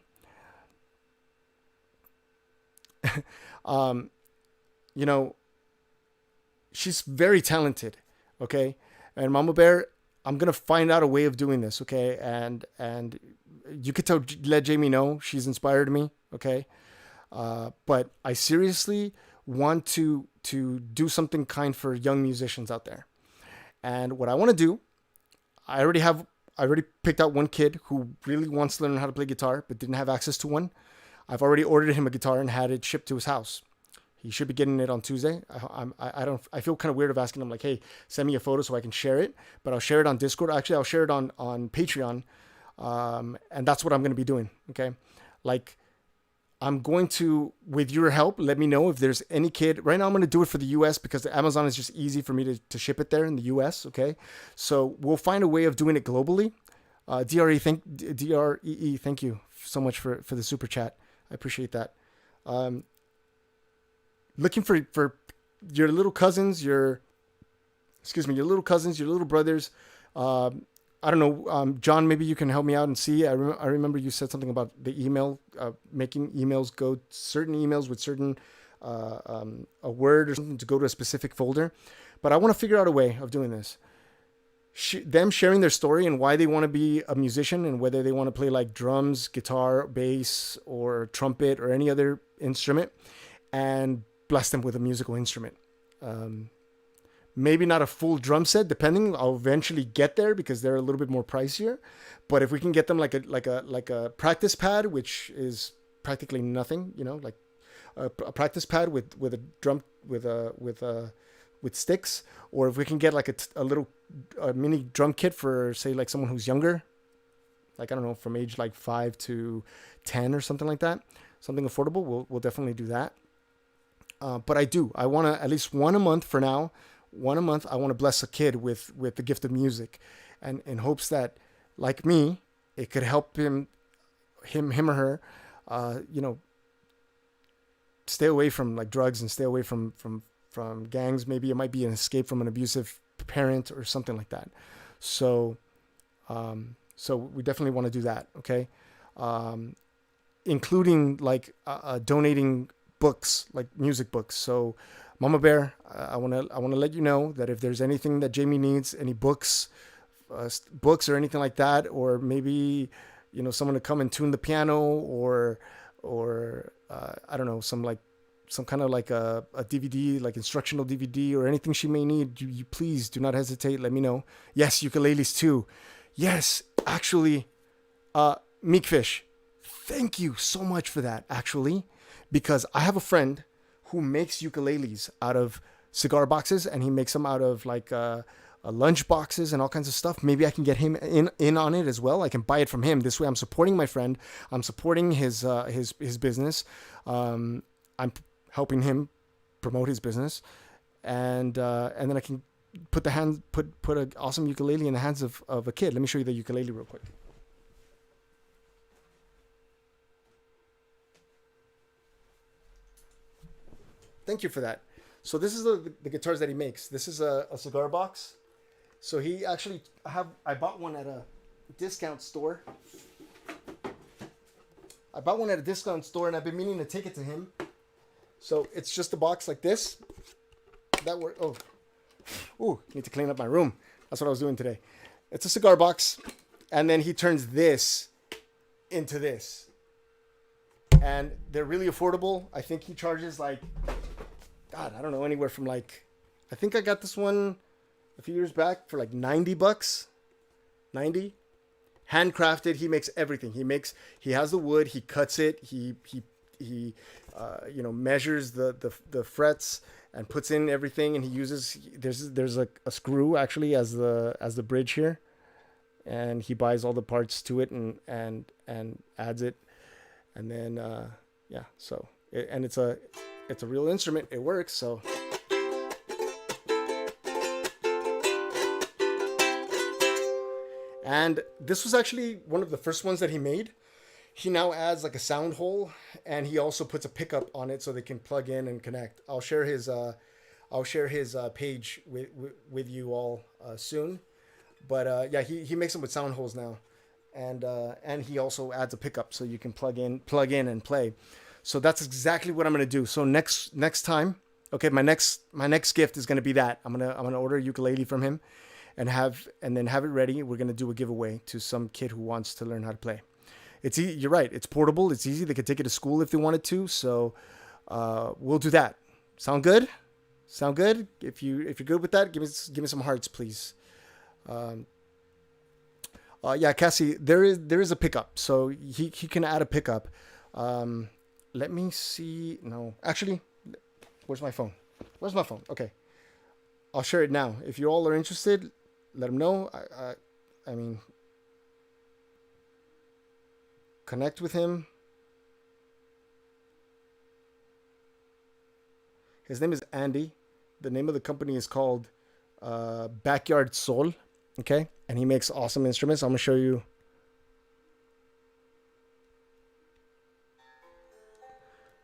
She's very talented. Okay. And Mama Bear, I'm going to find out a way of doing this. Okay. And you could let Jamie know she's inspired me. Okay. But I seriously want to do something kind for young musicians out there. And what I want to do, I already picked out one kid who really wants to learn how to play guitar, but didn't have access to one. I've already ordered him a guitar and had it shipped to his house. He should be getting it on Tuesday. I feel kind of weird of asking him hey, send me a photo so I can share it, but I'll share it on Discord. Actually, I'll share it on Patreon. And that's what I'm going to be doing. Okay. I'm going to, with your help, let me know if there's any kid. Right now, I'm going to do it for the U.S. because Amazon is just easy for me to ship it there in the U.S. Okay, so we'll find a way of doing it globally. DREE, thank you so much for the super chat. I appreciate that. Looking for your little cousins, your little brothers. I don't know, John, maybe you can help me out and see. I remember you said something about the email, making emails go, certain emails with certain, a word or something to go to a specific folder. But I want to figure out a way of doing this. Them sharing their story and why they want to be a musician and whether they want to play drums, guitar, bass, or trumpet or any other instrument, and bless them with a musical instrument. Maybe not a full drum set, depending. I'll eventually get there because they're a little bit more pricier. But if we can get them like a practice pad, which is practically nothing, a practice pad with a drum with sticks, or if we can get a little mini drum kit for say someone who's younger, I don't know, from age 5 to 10 or something like that, something affordable. We'll definitely do that. but I do. I want to at least one a month for now. One a month. I want to bless a kid with the gift of music, and in hopes that, like me, it could help him or her, you know, stay away from like drugs and stay away from gangs. Maybe it might be an escape from an abusive parent or something like that. So, so we definitely want to do that. Okay. Including like, donating books, like music books. So Mama Bear, I want to let you know that if there's anything that Jamie needs, any books, books or anything like that, or maybe, you know, someone to come and tune the piano, or I don't know, some kind of like a DVD, like instructional DVD, or anything she may need, you please do not hesitate. Let me know. Yes, ukuleles too. Yes, actually, Meekfish, thank you so much for that, actually, because I have a friend who makes ukuleles out of cigar boxes, and he makes them out of like lunch boxes and all kinds of stuff. Maybe I can get him in on it as well. I can buy it from him. This way I'm supporting my friend. I'm supporting his business. I'm helping him promote his business, and then I can put an awesome ukulele in the hands of a kid. Let me show you the ukulele real quick. Thank you for that. So this is the guitars that he makes. This is a cigar box. So he actually I bought one at a discount store. And I've been meaning to take it to him. So it's just a box like this. Need to clean up my room. That's what I was doing today. It's a cigar box, and then he turns this into this. And they're really affordable. I think he charges like, God, I don't know, anywhere from like, I think I got this one a few years back for like $90. 90. Handcrafted. He makes everything. He has the wood, he cuts it, he measures the frets and puts in everything, and he uses, there's a screw actually as the bridge here, and he buys all the parts to it and adds it, and then it's a real instrument. It works. So and this was actually one of the first ones that he made. He now adds like a sound hole, and he also puts a pickup on it so they can plug in and connect. I'll share his page with you all soon. But he makes them with sound holes now, and he also adds a pickup so you can plug in and play. So that's exactly what I'm gonna do. So next time, okay, my next gift is gonna be that I'm gonna order a ukulele from him, and then have it ready. We're gonna do a giveaway to some kid who wants to learn how to play. It's easy. You're right. It's portable. It's easy. They could take it to school if they wanted to. So we'll do that. Sound good? Sound good? If you're good with that, give me some hearts, please. Cassie, there is a pickup, so he can add a pickup. Let me see. No, actually, where's my phone? Okay, I'll share it now. If you all are interested, let him know. I mean, connect with him. His name is Andy. The name of the company is called Backyard Soul. Okay, and he makes awesome instruments. I'm gonna show you.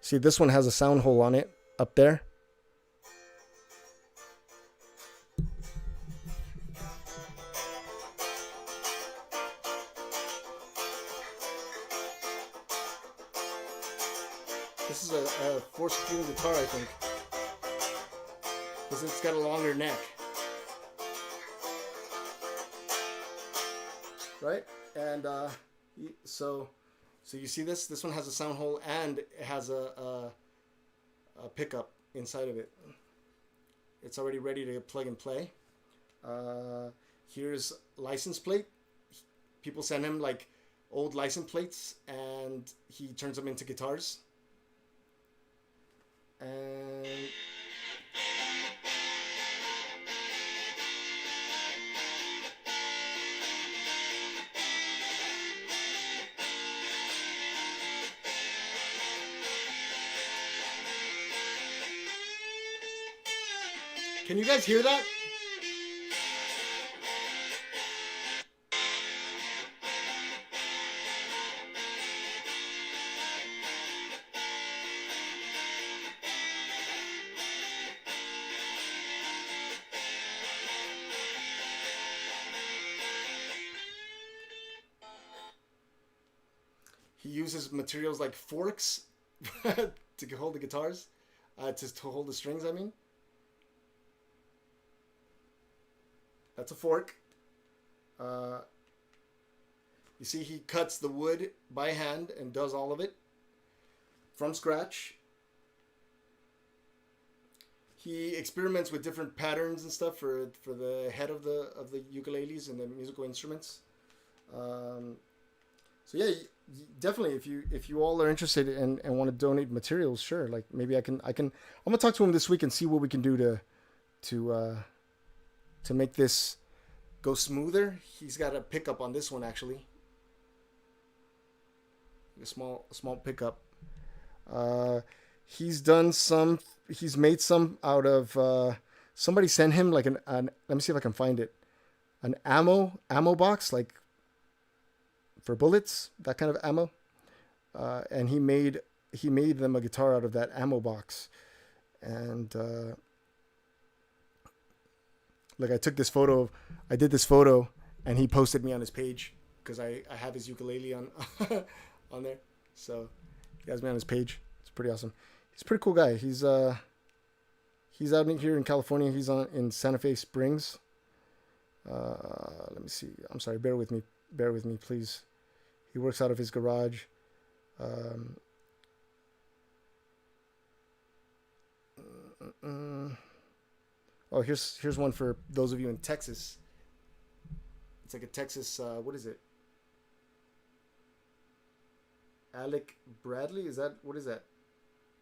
See, this one has a sound hole on it up there. This is a 4-string guitar, I think, because it's got a longer neck. Right? And so you see this? This one has a sound hole, and it has a pickup inside of it. It's already ready to plug and play. Here's license plate. People send him like old license plates, and he turns them into guitars. And Can you guys hear that? He uses materials like forks to hold the guitars, to hold the strings, I mean. That's a fork. You see, he cuts the wood by hand and does all of it from scratch. He experiments with different patterns and stuff for the head of the ukuleles and the musical instruments. So yeah, definitely. If you all are interested and want to donate materials, sure. Like maybe I can. I'm gonna talk to him this week and see what we can do to make this go smoother. He's got a pickup on this one actually. A small pickup. He's done some. He's made some out of. Somebody sent him like an. Let me see if I can find it. An ammo box, like for bullets, that kind of ammo. And he made them a guitar out of that ammo box. And like I took this photo. I did this photo, and he posted me on his page because I have his ukulele on on there. So he has me on his page. It's pretty awesome. He's a pretty cool guy. He's out here in California. He's in Santa Fe Springs. Let me see. I'm sorry. Bear with me, please. He works out of his garage. Oh, here's one for those of you in Texas. It's like a Texas. What is it? Alec Bradley? What is that?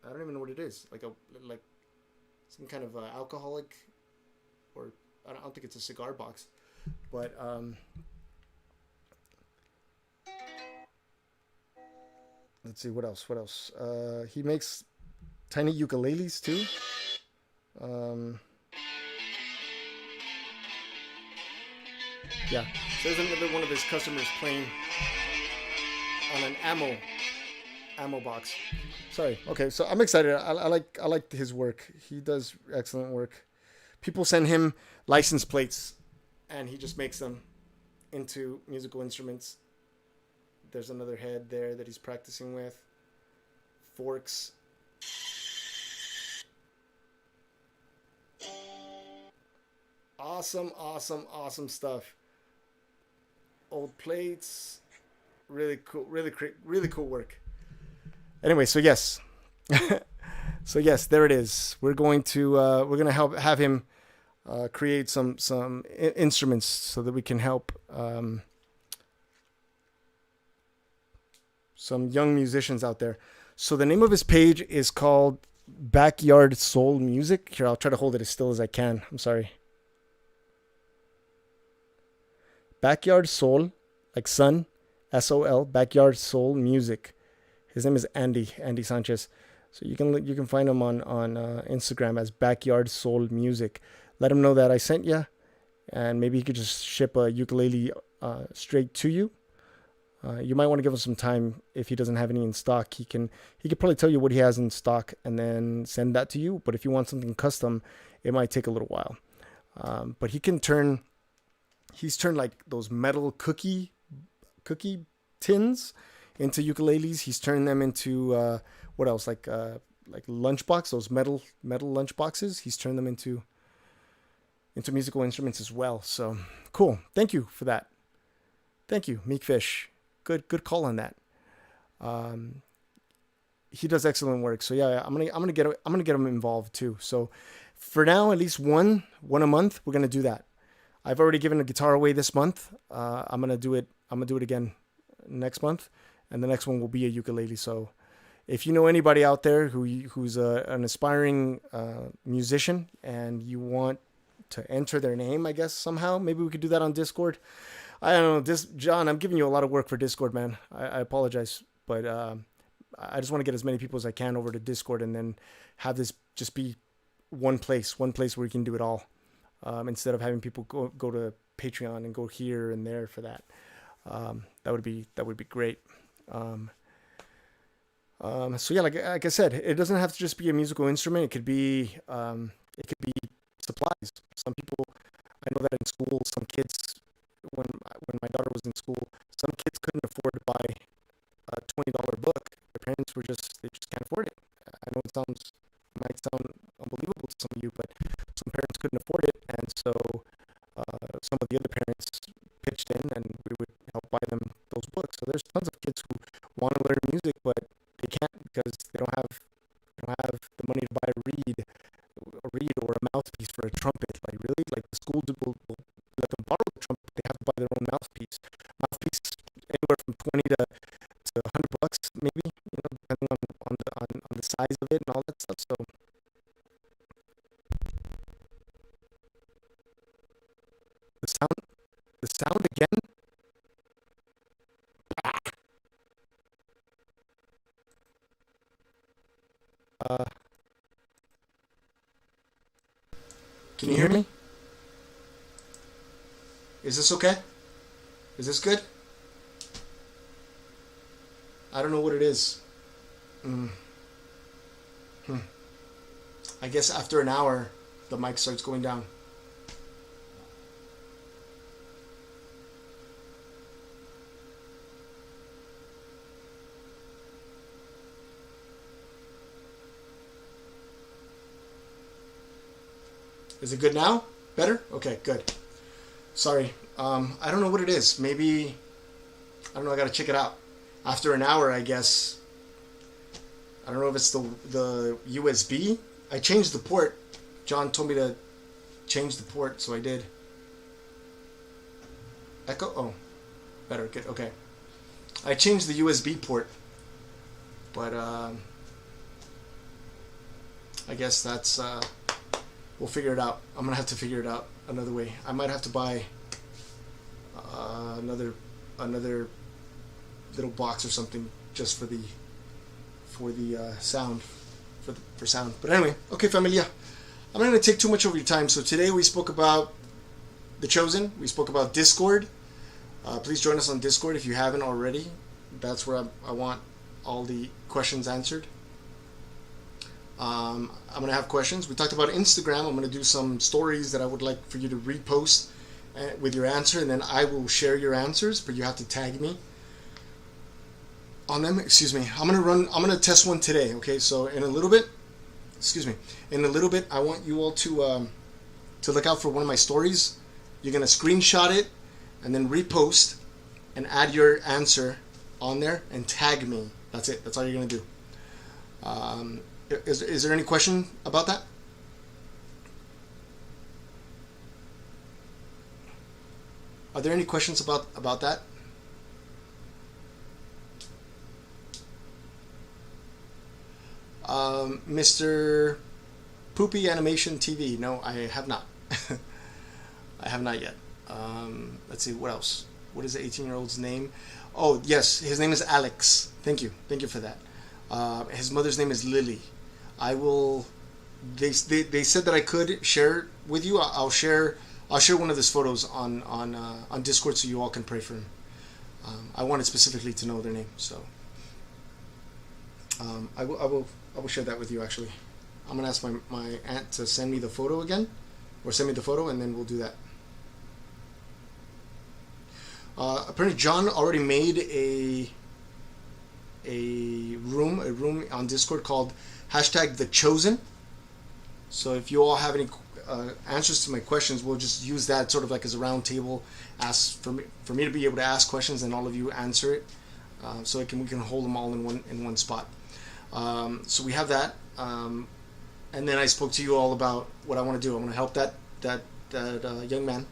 I don't even know what it is. Like some kind of alcoholic, or I don't think it's a cigar box, but let's see what else. He makes tiny ukuleles too. Yeah, so there's another one of his customers playing on an ammo box. Sorry. Okay, so I'm excited. I like his work. He does excellent work. People send him license plates, and he just makes them into musical instruments. There's another head there that he's practicing with. Forks. Awesome stuff. Old plates. Really cool work. Anyway, so yes. There it is. We're going to have him create some instruments so that we can help some young musicians out there. So the name of his page is called Backyard Soul Music. Here, I'll try to hold it as still as I can. I'm sorry. Backyard Soul, like sun, SOL, Backyard Soul Music. His name is Andy Sanchez. So you can find him on Instagram as Backyard Soul Music. Let him know that I sent you, and maybe he could just ship a ukulele straight to you. You might want to give him some time. If he doesn't have any in stock, he could probably tell you what he has in stock and then send that to you. But if you want something custom, it might take a little while. But he's turned like those metal cookie tins into ukuleles. He's turned them into what else? Like lunchbox, those metal lunch boxes. He's turned them into musical instruments as well. So cool. Thank you for that. Thank you, Meek Fish. Good call on that. He does excellent work. So yeah, I'm gonna get him involved too. So for now, at least one a month, we're gonna do that. I've already given a guitar away this month. I'm gonna do it again next month, and the next one will be a ukulele. So if you know anybody out there who's an aspiring musician and you want to enter their name, I guess somehow, maybe we could do that on Discord. I don't know, John, I'm giving you a lot of work for Discord, man. I apologize, but I just want to get as many people as I can over to Discord and then have this just be one place where you can do it all, instead of having people go to Patreon and go here and there for that. That would be great. Um, so yeah, like I said, it doesn't have to just be a musical instrument. It could be supplies. Some people, I know that in school, some kids, when my daughter was in school, some kids couldn't afford to buy a $20 book. Their parents they just can't afford it. I know might sound unbelievable to some of you, but some parents couldn't afford it, and so some of the other parents pitched in, and we would help buy them those books. So there's tons of kids who want to learn music, but they can't because they don't have the money to buy a reed or a mouthpiece for a trumpet. Like really, like the school will let them borrow the trumpet. They have to buy their own mouthpiece. Mouthpiece anywhere from 20 to $100, maybe, depending on the size of it and all that stuff. So the sound again. Uh, can you hear me? Is this okay? Is this good? I don't know what it is. Mm. Hmm. I guess after an hour, the mic starts going down. Is it good now? Better? Okay, good. Sorry. I don't know what it is. Maybe, I don't know, I gotta check it out. After an hour, I guess. I don't know if it's the USB. I changed the port. John told me to change the port, so I did. Echo? Oh, better. Good. Okay. I changed the USB port, but I guess that's we'll figure it out. I'm gonna have to figure it out another way. I might have to buy another little box or something just for the sound for sound. But anyway, okay, familia. I'm not gonna take too much of your time. So today we spoke about The Chosen. We spoke about Discord. Please join us on Discord if you haven't already. That's where I want all the questions answered. I'm going to have questions. We talked about Instagram. I'm going to do some stories that I would like for you to repost with your answer, and then I will share your answers, but you have to tag me on them. Excuse me. I'm going to test one today. Okay. So in a little bit, I want you all to look out for one of my stories. You're going to screenshot it and then repost and add your answer on there and tag me. That's it. That's all you're going to do. Is there any question about that? Are there any questions about that? Mr. Poopy Animation TV. No, I have not. I have not yet. Let's see, what else? What is the 18-year-old's name? Oh, yes, his name is Alex. Thank you for that. His mother's name is Lily. I will. They said that I could share with you. I'll share one of his photos on Discord so you all can pray for him. I wanted specifically to know their name, so I will share that with you. Actually, I'm gonna ask my aunt to send me the photo again, or send me the photo, and then we'll do that. Apparently, John already made a room on Discord called #TheChosen. So if you all have any answers to my questions, we'll just use that sort of like as a round table, ask for me to be able to ask questions and all of you answer it, so we can hold them all in one spot. So we have that, and then I spoke to you all about what I want to do. I want to help that young man.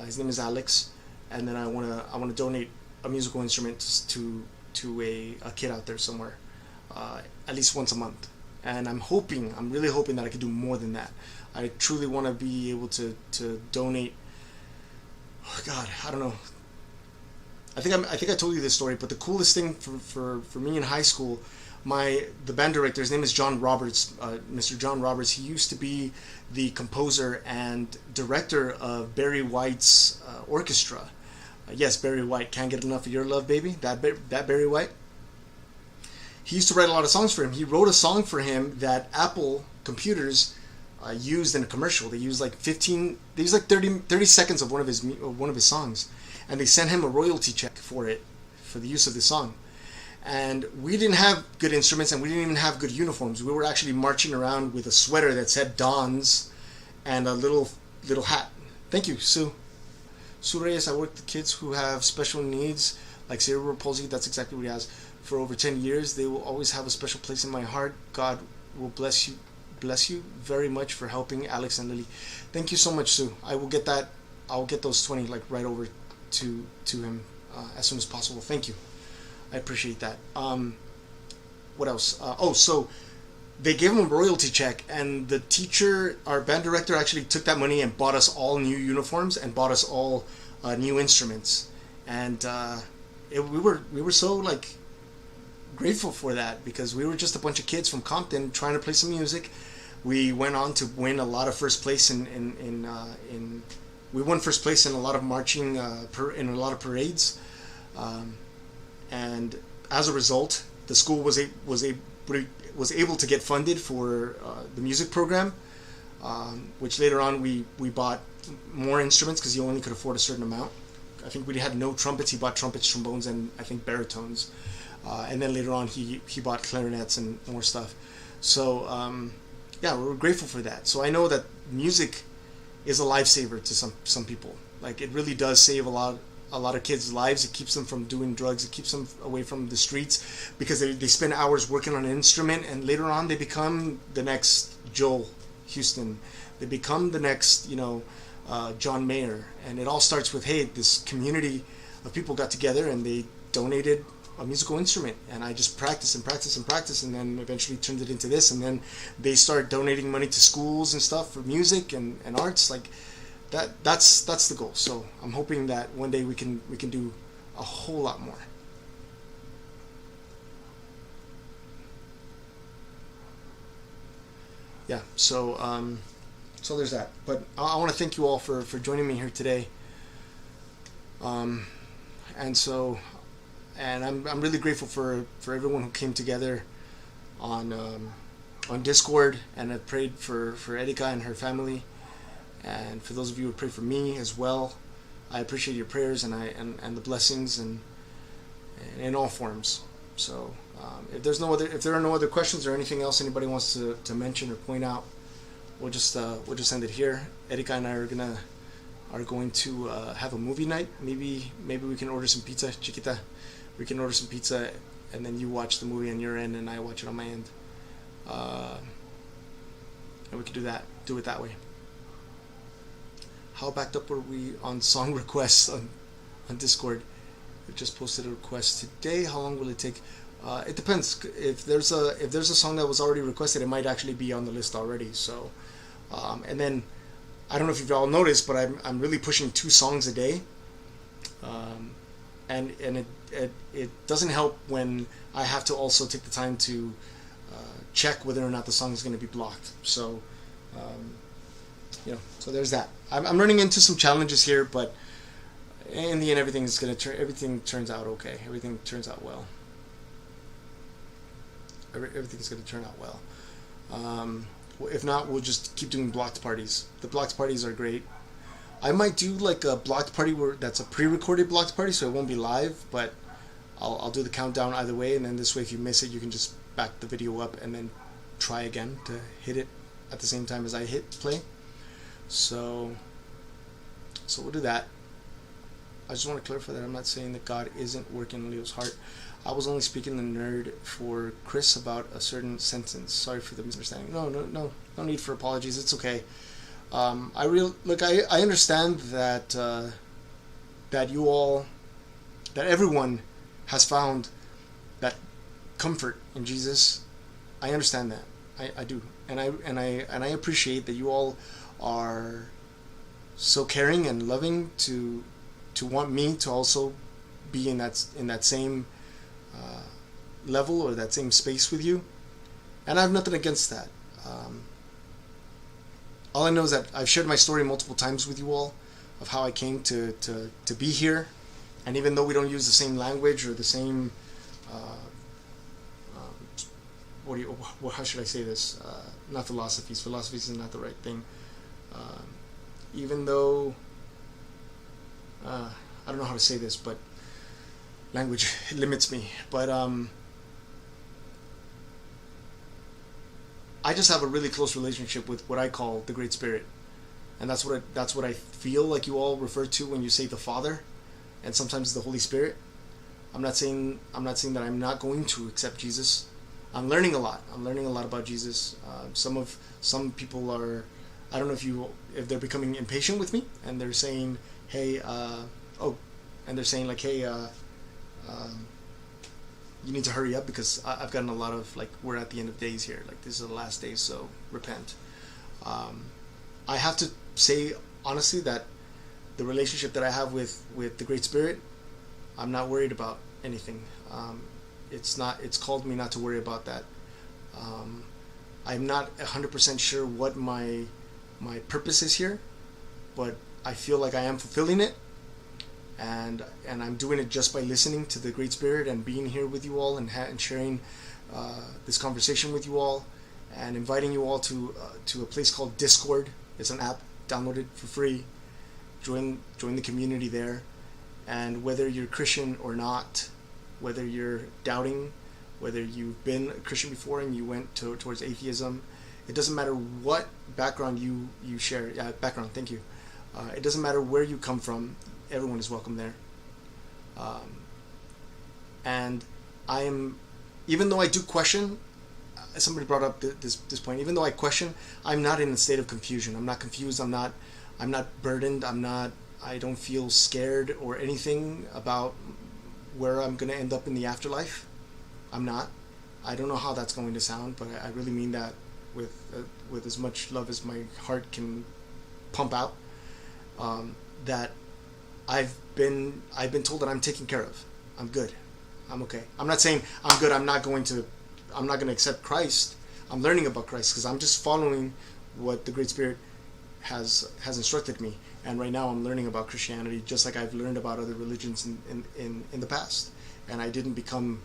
His name is Alex, and then I want to donate a musical instrument to a kid out there somewhere, at least once a month. And I'm really hoping that I could do more than that. I truly want to be able to donate. Oh God, I don't know. I think I told you this story, but the coolest thing for me in high school, the band director, his name is John Roberts, Mr. John Roberts. He used to be the composer and director of Barry White's orchestra. Yes, Barry White, Can't Get Enough of Your Love, Baby. That Barry White. He used to write a lot of songs for him. He wrote a song for him that Apple computers used in a commercial. They used like 30 seconds of one of his songs, and they sent him a royalty check for the use of the song. And we didn't have good instruments, and we didn't even have good uniforms. We were actually marching around with a sweater that said Don's and a little hat. Thank you, Sue. Sue Reyes, I work with kids who have special needs, like cerebral palsy. That's exactly what he has. For over 10 years, they will always have a special place in my heart. God will bless you very much for helping Alex and Lily. Thank you so much, Sue. I will get that. I'll get those 20 like right over to him as soon as possible. Thank you. I appreciate that. What else? So they gave him a royalty check, and the teacher, our band director, actually took that money and bought us all new uniforms and bought us all new instruments. And we were so like grateful for that, because we were just a bunch of kids from Compton trying to play some music. We went on to win a lot of first place we won first place in a lot of marching in a lot of parades, and as a result, the school was able to get funded for the music program, which later on we bought more instruments because you only could afford a certain amount. I think we had no trumpets. He bought trumpets, trombones, and I think baritones. And then later on, he bought clarinets and more stuff. So, yeah, we're grateful for that. So I know that music is a lifesaver to some people. Like, it really does save a lot of kids' lives. It keeps them from doing drugs. It keeps them away from the streets, because they spend hours working on an instrument, and later on they become the next Joel Houston. They become the next, John Mayer. And it all starts with, hey, this community of people got together and they donated a musical instrument, and I just practice, and then eventually turned it into this, and then they start donating money to schools and stuff for music and arts. Like that's the goal. So I'm hoping that one day we can do a whole lot more. Yeah, so there's that. But I want to thank you all for joining me here today. And I'm really grateful for everyone who came together on Discord, and I prayed for Erika and her family, and for those of you who prayed for me as well. I appreciate your prayers and the blessings and in all forms. So if there are no other questions or anything else anybody wants to mention or point out, we'll just end it here. Erika and I are going to have a movie night. Maybe we can order some pizza, chiquita. We can order some pizza, and then you watch the movie on your end, and I watch it on my end. And we can do it that way. How backed up were we on song requests on Discord? We just posted a request today. How long will it take? It depends. If there's a song that was already requested, it might actually be on the list already. So, and then I don't know if you've all noticed, but I'm really pushing 2 songs a day. And it doesn't help when I have to also take the time to check whether or not the song is going to be blocked. So, so there's that. I'm running into some challenges here, but in the end, everything turns out okay. Everything turns out well. Everything's going to turn out well. If not, we'll just keep doing blocked parties. The blocked parties are great. I might do like a blocked party that's a pre-recorded blocked party, so it won't be live, but I'll do the countdown either way, and then this way if you miss it, you can just back the video up and then try again to hit it at the same time as I hit play. So we'll do that. I just want to clarify that I'm not saying that God isn't working in Leo's heart. I was only speaking the nerd for Chris about a certain sentence. Sorry for the misunderstanding. No need for apologies. It's okay. I understand that everyone has found that comfort in Jesus. I understand that. I do, and I appreciate that you all are so caring and loving to want me to also be in that same level or that same space with you, and I have nothing against that. All I know is that I've shared my story multiple times with you all of how I came to be here, and even though we don't use the same language or the same how should I say this? Not philosophies. Philosophies is not the right thing. Even though I don't know how to say this, but language limits me. But I just have a really close relationship with what I call the Great Spirit, and that's what I feel like you all refer to when you say the Father, and sometimes the Holy Spirit. I'm not saying that I'm not going to accept Jesus. I'm learning a lot. I'm learning a lot about Jesus. Some people are, I don't know if they're becoming impatient with me, and they're saying, hey, and they're saying like, hey, you need to hurry up because I've gotten a lot of like, we're at the end of days here. Like this is the last day, so repent. I have to say honestly that the relationship that I have with the Great Spirit, I'm not worried about anything. It's called me not to worry about that. I'm not 100% sure what my purpose is here, but I feel like I am fulfilling it, and I'm doing it just by listening to the Great Spirit and being here with you all and sharing this conversation with you all, and inviting you all to a place called Discord. It's an app, download it for free. Join the community there, and whether you're Christian or not, whether you're doubting, whether you've been a Christian before and you went towards atheism, it doesn't matter what background you share. Background, thank you. It doesn't matter where you come from. Everyone is welcome there. And I am, even though I do question, somebody brought up this point, even though I question, I'm not in a state of confusion. I'm not confused. I'm not burdened. I don't feel scared or anything about where I'm going to end up in the afterlife. I'm not. I don't know how that's going to sound, but I really mean that with as much love as my heart can pump out. That I've been told that I'm taken care of. I'm good. I'm okay. I'm not saying I'm good. I'm not going to accept Christ. I'm learning about Christ because I'm just following what the Great Spirit has instructed me. And right now I'm learning about Christianity just like I've learned about other religions in the past. And I didn't become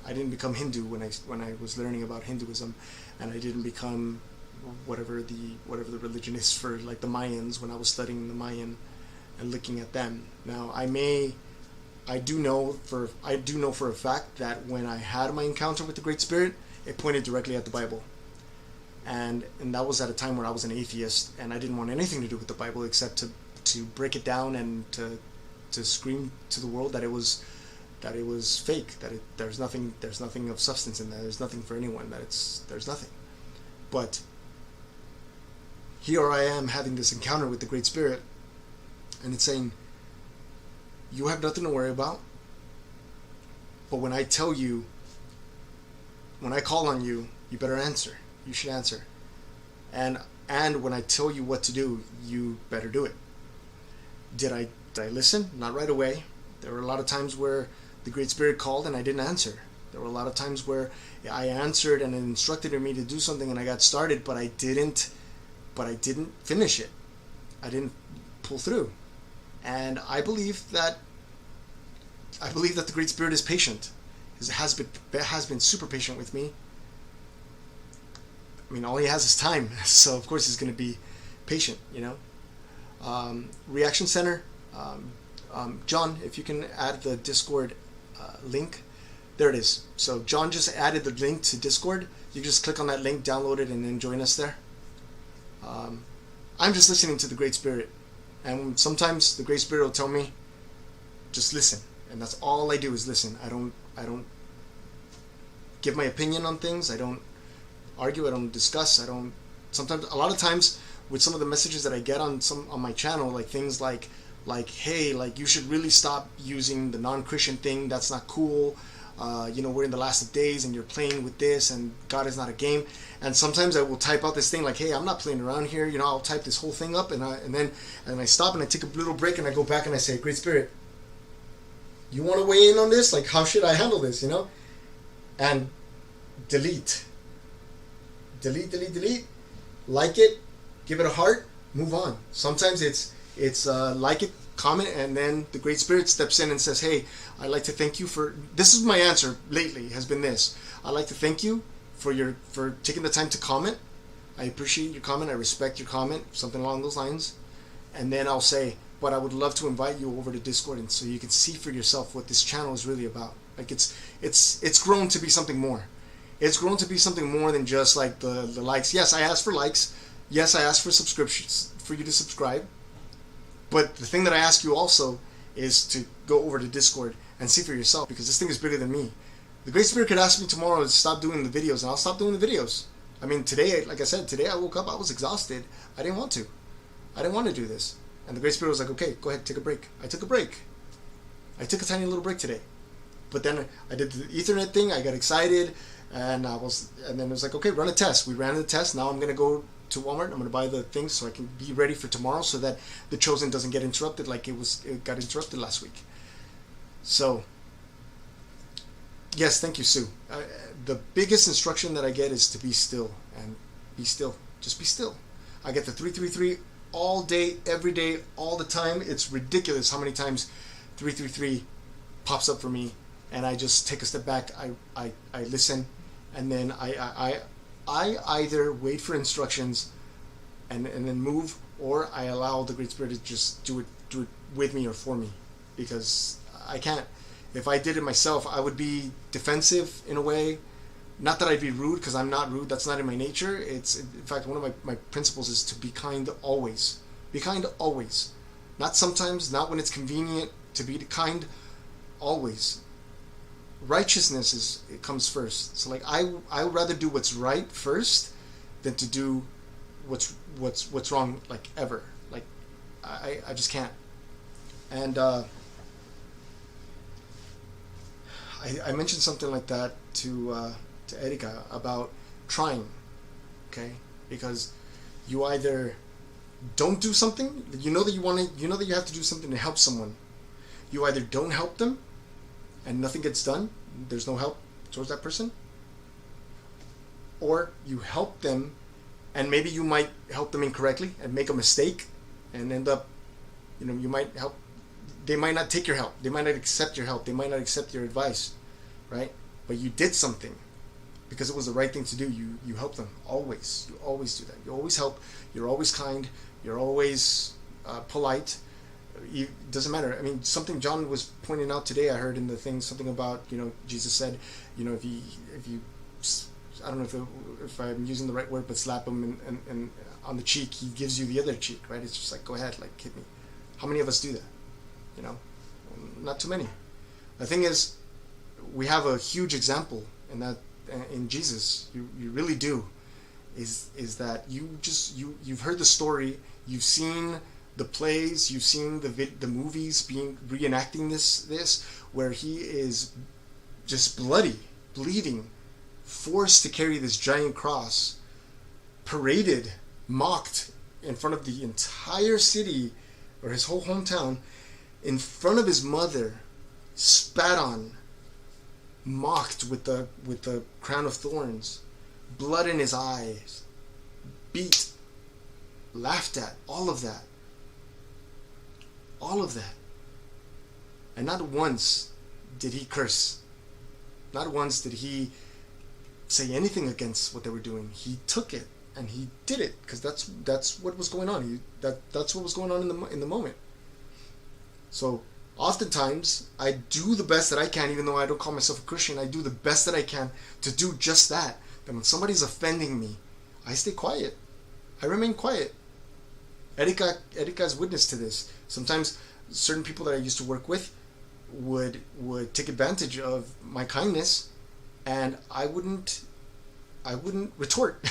Hindu when I was learning about Hinduism, and I didn't become whatever the religion is for like the Mayans when I was studying the Mayan and looking at them. Now I do know for a fact that when I had my encounter with the Great Spirit, it pointed directly at the Bible. And that was at a time where I was an atheist and I didn't want anything to do with the Bible except to break it down and to scream to the world that it was fake, that there's nothing of substance in there, there's nothing for anyone, there's nothing. But here I am having this encounter with the Great Spirit, and it's saying, you have nothing to worry about, but when I tell you, when I call on you, you better answer. You should answer. And when I tell you what to do, you better do it. Did I listen? Not right away. There were a lot of times where the Great Spirit called and I didn't answer. There were a lot of times where I answered and it instructed me to do something and I got started, but I didn't finish it. I didn't pull through. And I believe that the Great Spirit is patient. It has been super patient with me. I mean, all he has is time, so of course he's going to be patient, you know. Reaction Center, John, if you can add the Discord link, there it is. So John just added the link to Discord. You just click on that link, download it, and then join us there. I'm just listening to the Great Spirit, and sometimes the Great Spirit will tell me, just listen, and that's all I do is listen. I don't give my opinion on things. I don't argue. I don't discuss. Sometimes, a lot of times, with some of the messages that I get on my channel, like things like hey, like you should really stop using the non-Christian thing. That's not cool. You know, we're in the last of days, and you're playing with this, and God is not a game. And sometimes I will type out this thing like, hey, I'm not playing around here. You know, I'll type this whole thing up, and then I stop and I take a little break and I go back and I say, Great Spirit, you want to weigh in on this? Like, how should I handle this? You know. and delete. Like it, give it a heart, move on. Sometimes it's like it, comment, and then the Great Spirit steps in and says, hey, I'd like to thank you for, this is my answer lately, has been this. I'd like to thank you for taking the time to comment. I appreciate your comment, I respect your comment, something along those lines. And then I'll say, but I would love to invite you over to Discord, and so you can see for yourself what this channel is really about. Like it's grown to be something more. It's grown to be something more than just like the likes. Yes, I asked for likes. Yes, I asked for subscriptions, for you to subscribe. But the thing that I ask you also is to go over to Discord and see for yourself, because this thing is bigger than me. The Great Spirit could ask me tomorrow to stop doing the videos, and I'll stop doing the videos. I mean, today, like I said, today I woke up, I was exhausted. I didn't want to. I didn't want to do this. And the Great Spirit was like, okay, go ahead, take a break. I took a break. I took a tiny little break today. But then I did the Ethernet thing, I got excited, and then it was like, okay, run a test. We ran the test. Now I'm going to go to Walmart. I'm going to buy the things so I can be ready for tomorrow, so that the Chosen doesn't get interrupted like it got interrupted last week. So, yes, thank you, Sue. The biggest instruction that I get is to be still, and be still. Just be still. I get the 333 all day, every day, all the time. It's ridiculous how many times 333 pops up for me, and I just take a step back. I listen, and then I either wait for instructions and then move, or I allow the Great Spirit to just do it with me or for me, because I can't. If I did it myself, I would be defensive in a way. Not that I'd be rude, because I'm not rude. That's not in my nature. It's, in fact, one of my principles is to be kind always. Be kind always. Not sometimes, not when it's convenient. To be kind always. Righteousness it comes first. So like I would rather do what's right first than to do what's wrong, like, ever. Like I just can't. And I mentioned something like that to Erika about trying, okay? Because you either don't do something, you know that you have to do something to help someone. You either don't help them and nothing gets done, there's no help towards that person, or you help them and maybe you might help them incorrectly and make a mistake and end up, you might help, they might not take your help, they might not accept your help, they might not accept your advice, right? But you did something because it was the right thing to do. You help them always. You always do that. You always help. You're always kind. You're always polite. It doesn't matter. I mean, something John was pointing out today, I heard in the thing, something about, Jesus said, if you I don't know if I'm using the right word, but slap him and on the cheek, he gives you the other cheek, right? It's just like, go ahead, like, hit me. How many of us do that? Not too many. The thing is, we have a huge example in Jesus. You really do. Is that you've heard the story, you've seen the plays, you've seen the movies being reenacting this where he is just bloody, bleeding, forced to carry this giant cross, paraded, mocked in front of the entire city or his whole hometown, in front of his mother, spat on, mocked with the crown of thorns, blood in his eyes, beat, laughed at, all of that. And not once did he curse. Not once did he say anything against what they were doing. He took it and he did it because that's what was going on. That's what was going on in the moment. So oftentimes I do the best that I can, even though I don't call myself a Christian. I do the best that I can to do just that. Then when somebody's offending me, I stay quiet. I remain quiet. Erika's witness to this. Sometimes certain people that I used to work with would take advantage of my kindness, and I wouldn't retort.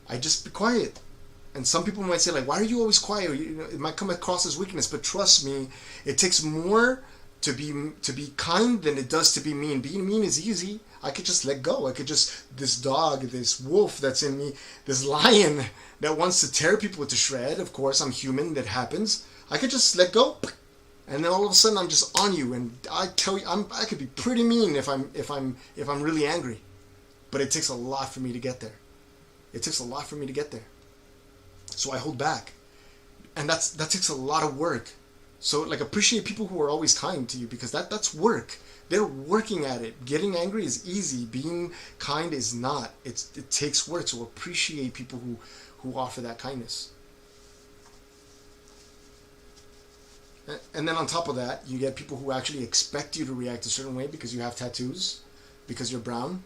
I'd just be quiet. And some people might say, like, why are you always quiet? It might come across as weakness, but trust me, it takes more to be kind than it does to be mean. Being mean is easy. I could just let go. This dog, this wolf that's in me, this lion that wants to tear people to shred. Of course, I'm human. That happens. I could just let go and then all of a sudden I'm just on you, and I tell you, I could be pretty mean if I'm really angry, but it takes a lot for me to get there. It takes a lot for me to get there. So I hold back, and that takes a lot of work. So like, appreciate people who are always kind to you, because that's work. They're working at it. Getting angry is easy. Being kind is not. It takes work. So appreciate people who offer that kindness. And then on top of that, you get people who actually expect you to react a certain way because you have tattoos, because you're brown,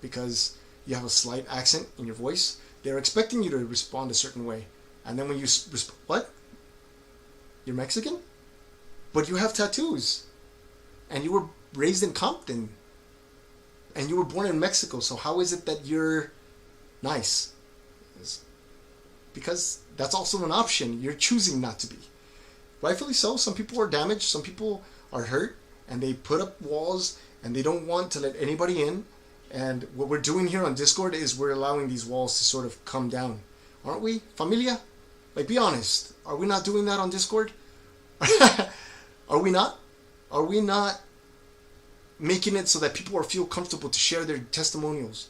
because you have a slight accent in your voice. They're expecting you to respond a certain way. And then when you what? You're Mexican? But you have tattoos. And you were raised in Compton. And you were born in Mexico. So how is it that you're nice? Because that's also an option. You're choosing not to be. Rightfully so. Some people are damaged. Some people are hurt. And they put up walls. And they don't want to let anybody in. And what we're doing here on Discord is we're allowing these walls to sort of come down. Aren't we? Familia? Like, be honest. Are we not doing that on Discord? Are we not? Are we not making it so that people feel comfortable to share their testimonials?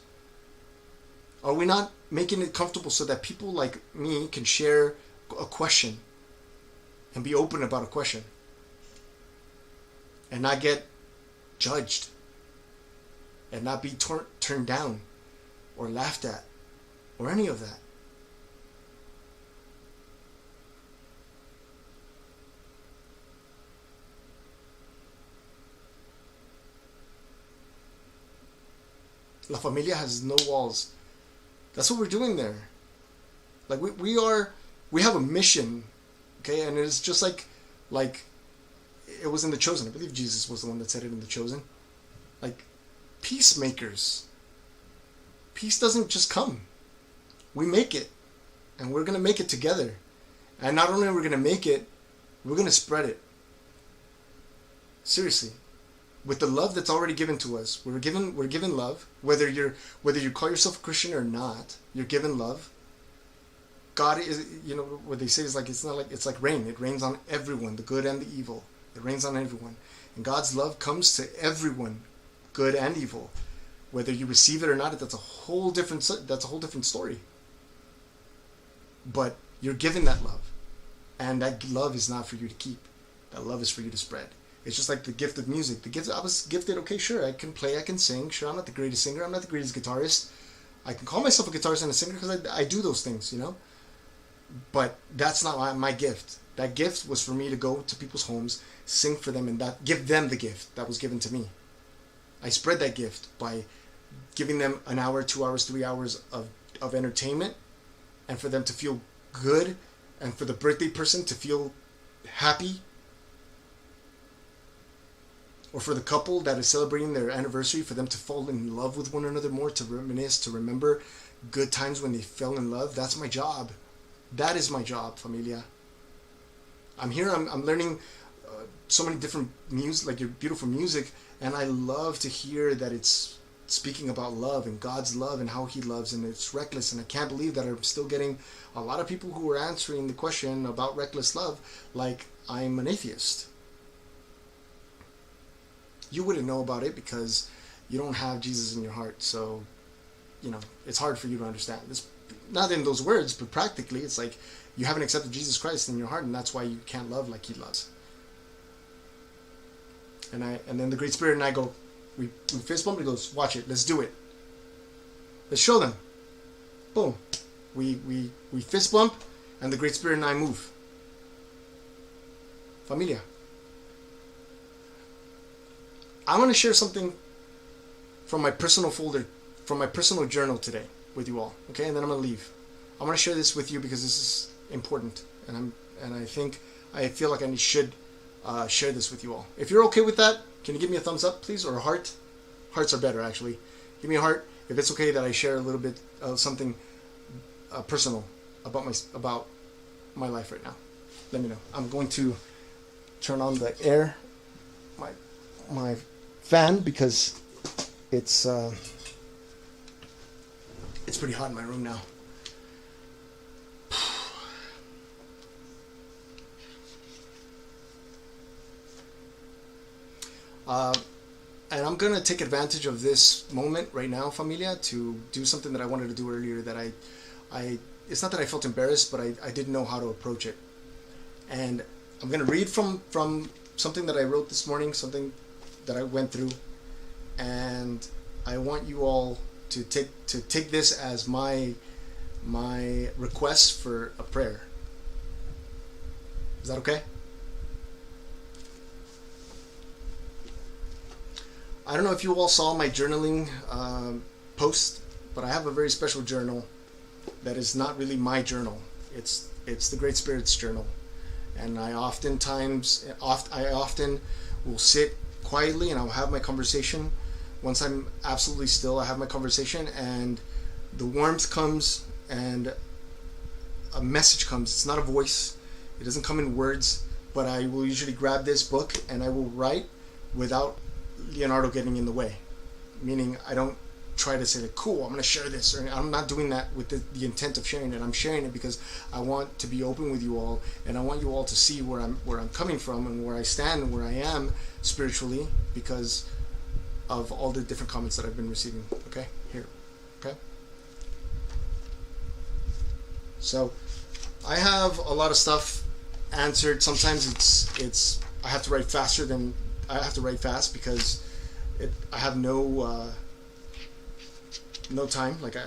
Are we not making it comfortable so that people like me can share a question and be open about a question and not get judged and not be turned down or laughed at or any of that? La Familia has no walls. That's what we're doing there. Like we have a mission, okay? And it's just like it was in The Chosen. I believe Jesus was the one that said it in The Chosen. Like, peacemakers. Peace doesn't just come. We make it. And we're going to make it together. And not only are we going to make it, we're going to spread it. Seriously. With the love that's already given to us. We're given love. Whether you call yourself a Christian or not, you're given love. God is, what they say is like, it's like rain. It rains on everyone, the good and the evil. It rains on everyone. And God's love comes to everyone, good and evil. Whether you receive it or not, that's a whole different story. But you're given that love. And that love is not for you to keep. That love is for you to spread. It's just like the gift of music. I was gifted, okay, sure, I can play, I can sing. Sure, I'm not the greatest singer, I'm not the greatest guitarist. I can call myself a guitarist and a singer because I do those things, But that's not my gift. That gift was for me to go to people's homes, sing for them, and give them the gift that was given to me. I spread that gift by giving them an hour, 2 hours, 3 hours of entertainment, and for them to feel good, and for the birthday person to feel happy, or for the couple that is celebrating their anniversary, for them to fall in love with one another more, to reminisce, to remember good times when they fell in love. That's my job. That is my job, familia. I'm here, I'm learning so many different music, like your beautiful music, and I love to hear that it's speaking about love and God's love and how He loves, and it's reckless, and I can't believe that I'm still getting a lot of people who are answering the question about reckless love like I'm an atheist. You wouldn't know about it because you don't have Jesus in your heart, so it's hard for you to understand this. Not in those words, but practically, it's like you haven't accepted Jesus Christ in your heart, and that's why you can't love like He loves. And then the Great Spirit and I go, we fist bump. He goes, watch it, let's do it. Let's show them. Boom. We fist bump, and the Great Spirit and I move. Familia. I'm going to share something from my personal folder, from my personal journal today with you all, okay? And then I'm going to leave. I'm going to share this with you because this is important, and I feel like I should share this with you all. If you're okay with that, can you give me a thumbs up, please, or a heart? Hearts are better, actually. Give me a heart if it's okay that I share a little bit of something personal about my life right now. Let me know. I'm going to turn on the air, my fan, because it's pretty hot in my room now. Uh, and I'm gonna take advantage of this moment right now, familia, to do something that I wanted to do earlier. That I it's not that I felt embarrassed, but I didn't know how to approach it. And I'm gonna read from something that I wrote this morning, something that I went through, and I want you all to take this as my request for a prayer. Is that okay? I don't know if you all saw my journaling post, but I have a very special journal that is not really my journal. It's the Great Spirit's journal, and I often will sit quietly and I'll have my conversation. Once I'm absolutely still, I have my conversation, and the warmth comes and a message comes. It's not a voice. It doesn't come in words, but I will usually grab this book and I will write without Leonardo getting in the way. Meaning I don't try to say like, cool, I'm going to share this. Or I'm not doing that with the intent of sharing it. I'm sharing it because I want to be open with you all, and I want you all to see where I'm coming from and where I stand and where I am spiritually because of all the different comments that I've been receiving. Okay, here. Okay. So I have a lot of stuff answered. Sometimes it's I have to write faster than I have to write fast because I have no time. Like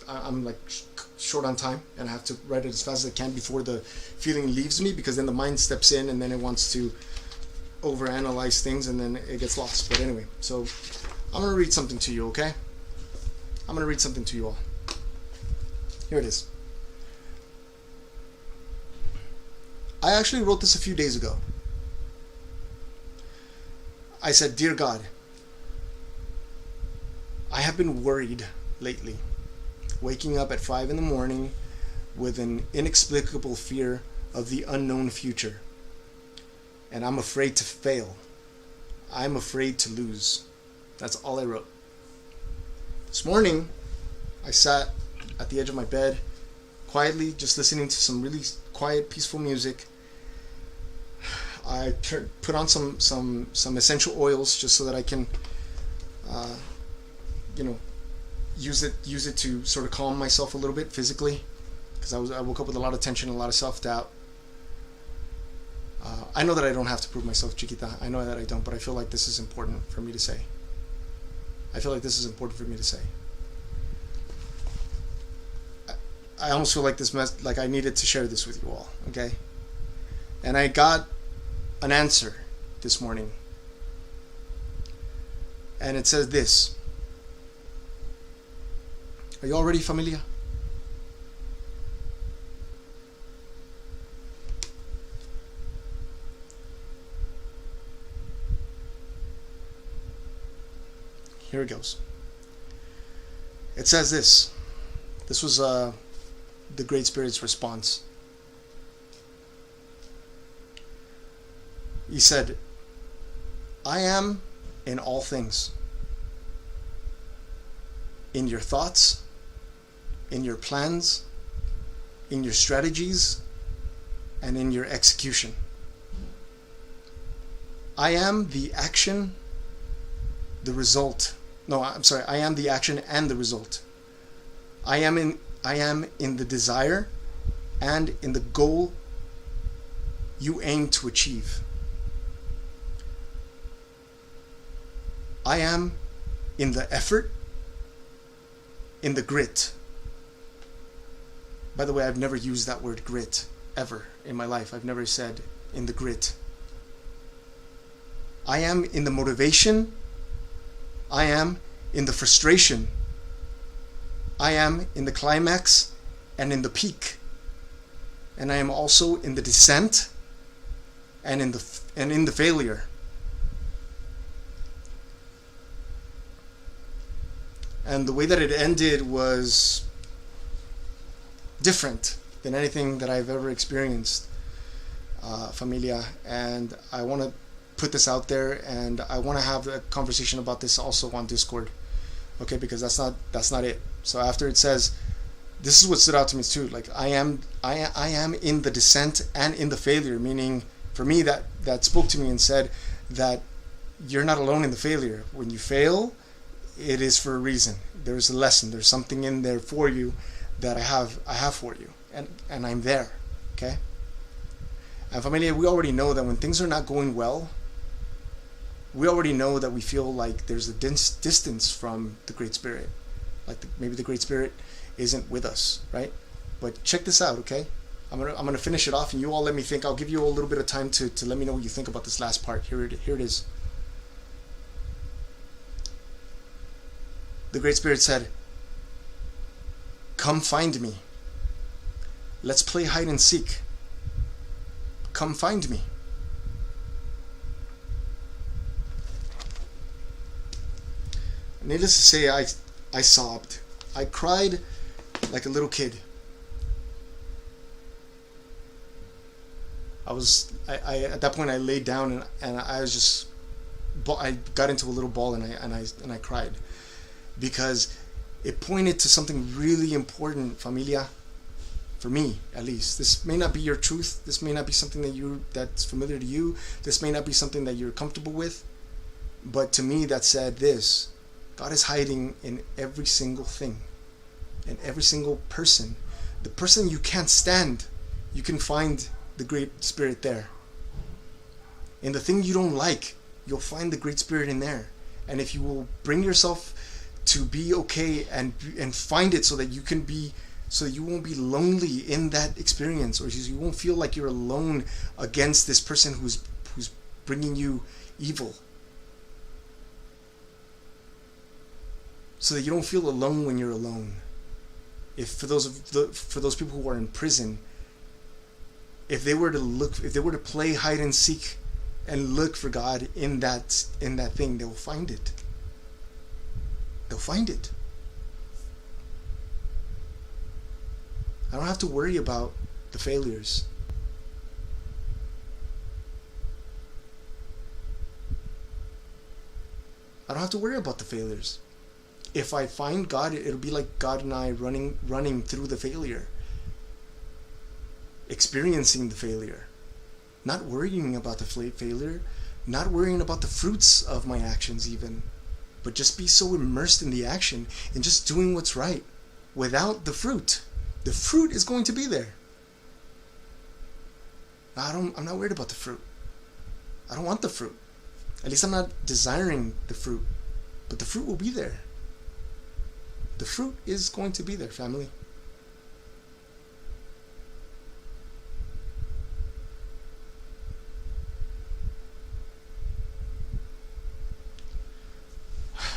I'm like short on time, and I have to write it as fast as I can before the feeling leaves me, because then the mind steps in and then it wants to overanalyze things and then it gets lost. But anyway, so I'm gonna read something to you. Okay, I'm gonna read something to you all. Here it is. I actually wrote this a few days ago. I said, "Dear God, I have been worried lately, waking up at 5 in the morning with an inexplicable fear of the unknown future. And I'm afraid to fail. I'm afraid to lose." That's all I wrote. This morning, I sat at the edge of my bed, quietly, just listening to some really quiet, peaceful music. I put on some essential oils just so that I can, use it to sort of calm myself a little bit physically, because I woke up with a lot of tension and a lot of self-doubt. I know that I don't have to prove myself, Chiquita. I know that I don't, but I feel like this is important for me to say. I almost feel like like I needed to share this with you all, okay? And I got an answer this morning. And it says this. Are you all ready, familia? Here it goes. It says this. This was the Great Spirit's response. He said, "I am in all things. In your thoughts, in your plans, in your strategies, and in your execution. I am the action, the result. No, I'm sorry. I am the action and the result. I am in the desire and in the goal you aim to achieve. I am in the effort, in the grit." By the way, I've never used that word grit ever in my life. I've never said in the grit. I am in the motivation. I am in the frustration. I am in the climax and in the peak. And I am also in the descent and in the failure. And the way that it ended was different than anything that I've ever experienced, familia. And I want to put this out there, and I want to have a conversation about this also on Discord, okay? Because that's not it. So after it says, this is what stood out to me too. Like I am in the descent and in the failure. Meaning, for me, that spoke to me and said that you're not alone in the failure. When you fail, it is for a reason. There's a lesson. There's something in there for you that I have for you, and I'm there. Okay. And familia, we already know that when things are not going well, we already know that we feel like there's a distance from the Great Spirit. Like maybe the Great Spirit isn't with us, right? But check this out, okay? I'm gonna finish it off, and you all let me think. I'll give you a little bit of time to let me know what you think about this last part. Here it is. The Great Spirit said, "Come find me. Let's play hide and seek. Come find me." Needless to say, I sobbed. I cried like a little kid. I at that point I laid down and I was just, I got into a little ball and I cried, because it pointed to something really important, familia. For me, at least. This may not be your truth. This may not be something that's familiar to you. This may not be something that you're comfortable with. But to me, that said this: God is hiding in every single thing, in every single person. The person you can't stand, you can find the Great Spirit there. In the thing you don't like, you'll find the Great Spirit in there. And if you will bring yourself to be okay and find it, so that you can be, so you won't be lonely in that experience, or you won't feel like you're alone against this person who's bringing you evil. So that you don't feel alone when you're alone. If for those people who are in prison, if they were to play hide and seek and look for God in that thing, they will find it. They'll find it. I don't have to worry about the failures. I don't have to worry about the failures. If I find God, it'll be like God and I running through the failure, experiencing the failure, not worrying about the failure, not worrying about the fruits of my actions even, but just be so immersed in the action and just doing what's right without the fruit. The fruit is going to be there. I'm not worried about the fruit. I don't want the fruit. At least I'm not desiring the fruit, but the fruit will be there. The fruit is going to be there, family.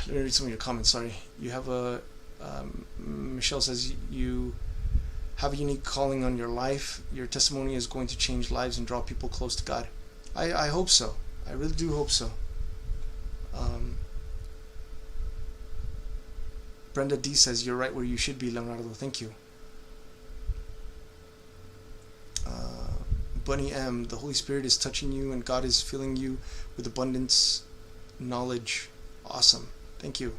Let me read some of your comments. Sorry. You have Michelle says you have a unique calling on your life. Your testimony is going to change lives and draw people close to God. I hope so. I really do hope so. Brenda D says, "You're right where you should be, Leonardo." Thank you. Bunny M, "The Holy Spirit is touching you and God is filling you with abundance knowledge." Awesome. Thank you.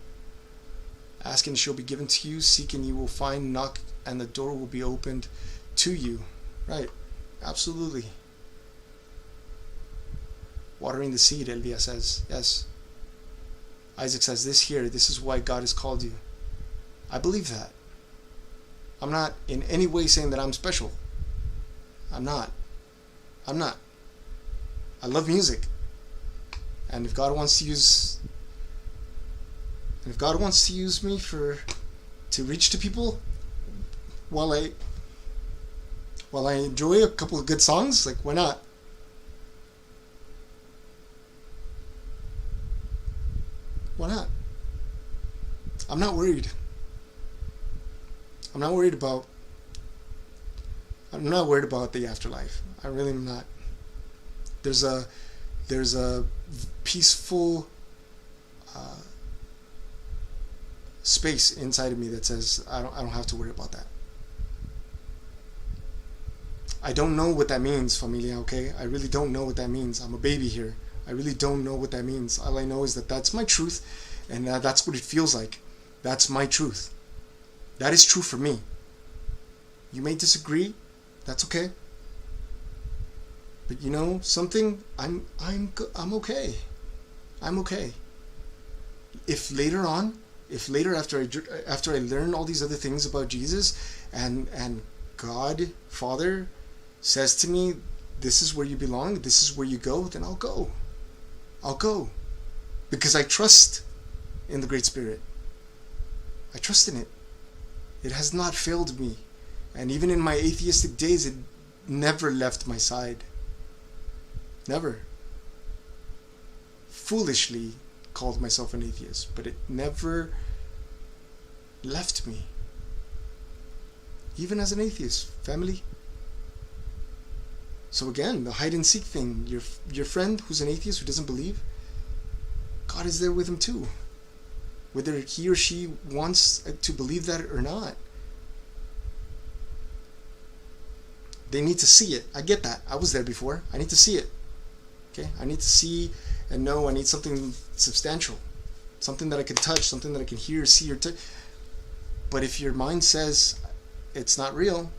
"Ask and it shall be given to you. Seek and you will find. Knock and the door will be opened to you." Right. Absolutely. Watering the seed, Elvia says. Yes. Isaac says, this is why God has called you. I believe that. I'm not in any way saying that I'm special. I'm not. I love music. And if God wants to use me to reach to people while I enjoy a couple of good songs, like, why not? Why not? I'm not worried. I'm not worried about the afterlife. I really am not. There's a peaceful space inside of me that says I don't have to worry about that. I don't know what that means, familia, okay? I really don't know what that means. I'm a baby here. I really don't know what that means. All I know is that that's my truth, and that's what it feels like. That's my truth. That is true for me. You may disagree. That's okay. But you know something? I'm okay. I'm okay. If later on, if later after I learn all these other things about Jesus, and God Father says to me, this is where you belong, this is where you go, then I'll go. I'll go. Because I trust in the Great Spirit. I trust in it. It has not failed me. And even in my atheistic days, it never left my side. Never. Foolishly called myself an atheist, but it never left me. Even as an atheist, family. So again, the hide and seek thing. Your friend who's an atheist, who doesn't believe, God is there with him too. Whether he or she wants to believe that or not. They need to see it. I get that. I was there before. I need to see it. Okay? I need to see and know. I need something substantial. Something that I can touch. Something that I can hear, see, or touch. But if your mind says it's not real,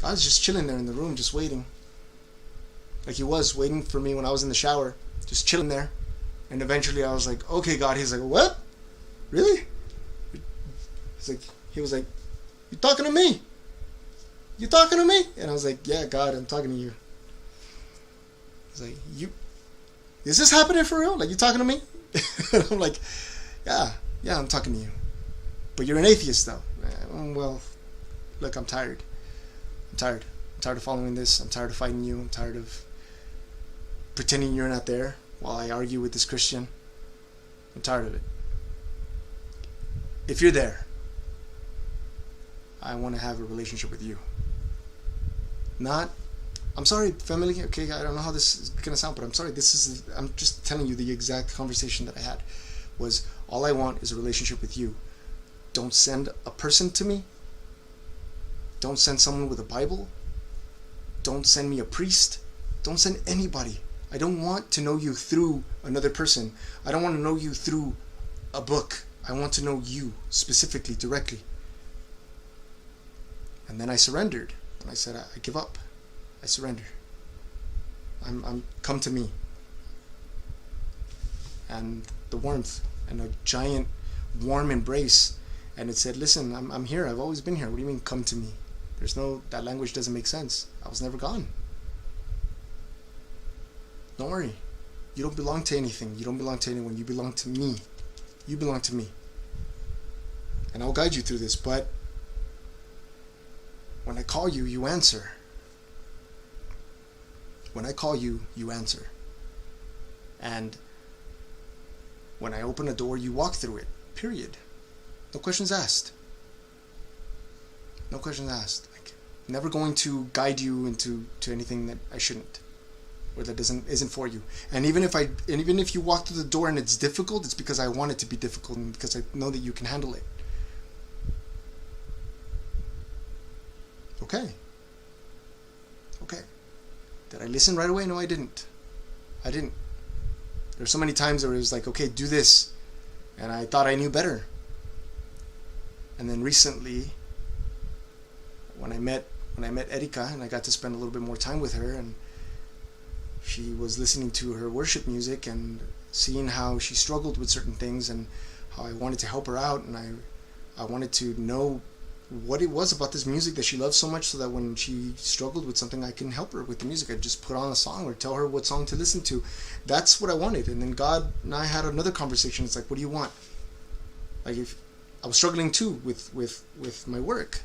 God's just chilling there in the room, just waiting. Like he was waiting for me when I was in the shower. Just chilling there. And eventually I was like, okay, God. He's like, what? Really? He was like, you talking to me? You talking to me? And I was like, yeah, God, I'm talking to you. He's like, is this happening for real? Like, you talking to me? And I'm like, yeah, I'm talking to you. But you're an atheist, though. Well, look, I'm tired. I'm tired of following this. I'm tired of fighting you. I'm tired of pretending you're not there while I argue with this Christian. I'm tired of it. If you're there, I want to have a relationship with you. I'm sorry, family, okay, I don't know how this is going to sound, but I'm sorry, I'm just telling you the exact conversation that I had, was all I want is a relationship with you. Don't send a person to me. Don't send someone with a Bible. Don't send me a priest. Don't send anybody. I don't want to know you through another person. I don't want to know you through a book. I want to know you specifically, directly. And then I surrendered. And I said, I give up. I surrender. I'm come to me. And the warmth and a giant warm embrace. And it said, listen, I'm here. I've always been here. What do you mean, come to me? That language doesn't make sense. I was never gone. Don't worry. You don't belong to anything. You don't belong to anyone. You belong to me. You belong to me. And I'll guide you through this, but when I call you, you answer. When I call you, you answer. And when I open a door, you walk through it. Period. No questions asked. No questions asked. Like, never going to guide you into anything that I shouldn't, or that isn't for you. And even if you walk through the door and it's difficult, it's because I want it to be difficult and because I know that you can handle it. Okay. Did I listen right away? No, I didn't. There's so many times where it was like, okay, do this. And I thought I knew better. And then recently, when I met Erika and I got to spend a little bit more time with her, and she was listening to her worship music and seeing how she struggled with certain things and how I wanted to help her out, and I wanted to know what it was about this music that she loved so much, so that when she struggled with something, I can help her with the music. I'd just put on a song or tell her what song to listen to. That's what I wanted. And then God and I had another conversation. It's like, what do you want? Like, if I was struggling too with my work,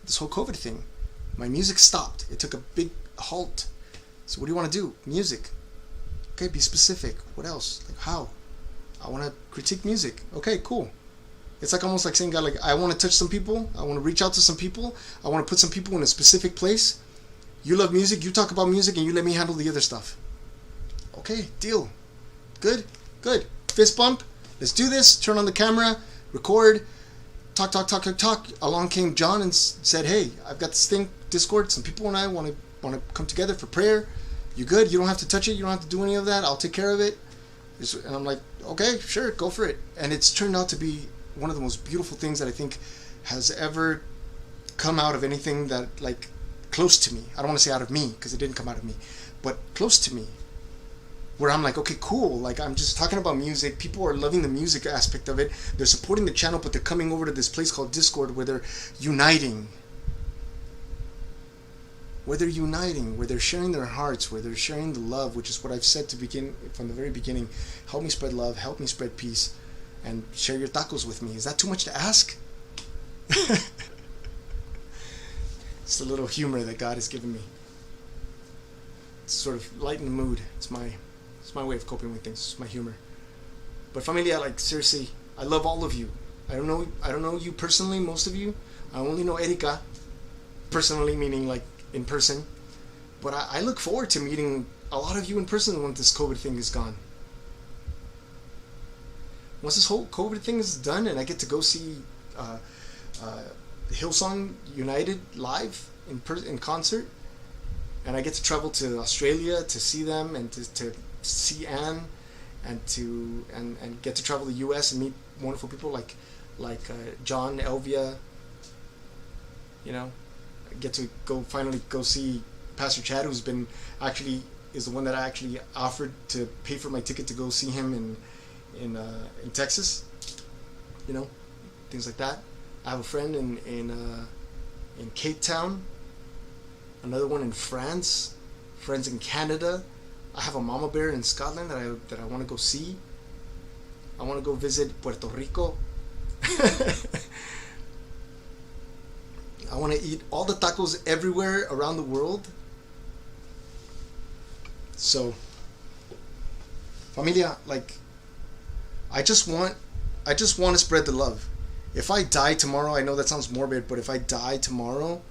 this whole COVID thing, my music stopped. It took a big halt. So what do you want to do? Music. Okay, be specific. What else? Like, how? I want to critique music. Okay, cool. It's like almost like saying, God, like, I want to touch some people. I want to reach out to some people. I want to put some people in a specific place. You love music. You talk about music, and you let me handle the other stuff. Okay, deal. Good. Fist bump. Let's do this. Turn on the camera. Record. Talk. Along came John and said, hey, I've got this thing, Discord. Some people and I want to come together for prayer. You good? You don't have to touch it. You don't have to do any of that. I'll take care of it. And I'm like, okay, sure, go for it. And it's turned out to be one of the most beautiful things that I think has ever come out of anything that, like, close to me. I don't want to say out of me, because it didn't come out of me, but close to me. where I'm like, okay, cool. Like, I'm just talking about music. People are loving the music aspect of it. They're supporting the channel, but they're coming over to this place called Discord where they're uniting. Where they're uniting, where they're sharing their hearts, where they're sharing the love, which is what I've said to begin from the very beginning. Help me spread love, help me spread peace, and share your tacos with me. Is that too much to ask? It's the little humor that God has given me. It's sort of lighten the mood. It's my way of coping with things. It's my humor. But familia, like, seriously, I love all of you. I don't know you personally, most of you. I only know Erika personally, meaning like in person. But I look forward to meeting a lot of you in person once this COVID thing is gone. Once this whole COVID thing is done and I get to go see Hillsong United live in concert, and I get to travel to Australia to see them and to see Anne, and get to travel to the U.S. and meet wonderful people like John, Elvia. You know, I get to finally go see Pastor Chad, who's been is the one that I actually offered to pay for my ticket to go see him in Texas. You know, things like that. I have a friend in Cape Town, another one in France, friends in Canada. I have a mama bear in Scotland that I want to go see. I want to go visit Puerto Rico. I want to eat all the tacos everywhere around the world. So, familia, like, I just want to spread the love. If I die tomorrow, I know that sounds morbid, but if I die tomorrow,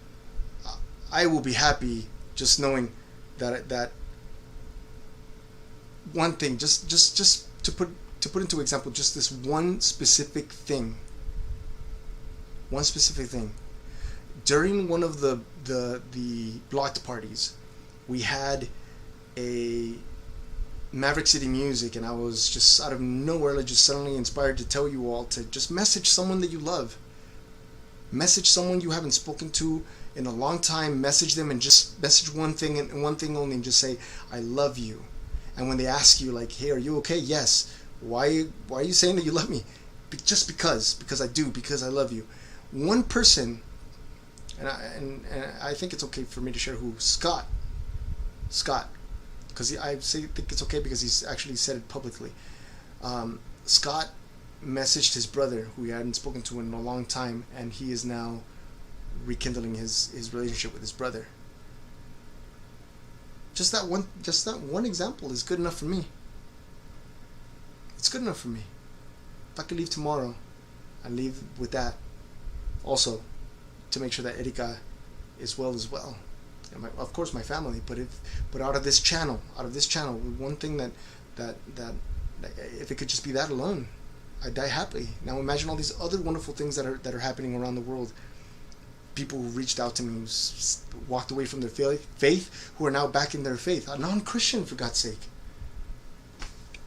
I will be happy just knowing that one thing, just to put into example, just this one specific thing. During one of the blocked parties, we had a Maverick City Music, and I was just out of nowhere just suddenly inspired to tell you all to just message someone that you love. Message someone you haven't spoken to in a long time. Message them and just message one thing and one thing only, and just say, I love you. And when they ask you, like, hey, are you okay? Yes. Why are you saying that you love me? Just because I do, because I love you. One person, and I think it's okay for me to share who. Scott, because I think it's okay because he's actually said it publicly. Scott messaged his brother, who he hadn't spoken to in a long time, and he is now rekindling his relationship with his brother. Just that one example is good enough for me. It's good enough for me. If I could leave tomorrow, I'd leave with that. Also, to make sure that Erika is well as well. And of course my family, but out of this channel, one thing that if it could just be that alone, I'd die happily. Now imagine all these other wonderful things that are happening around the world. People who reached out to me, who walked away from their faith, who are now back in their faith. A non-Christian, for God's sake.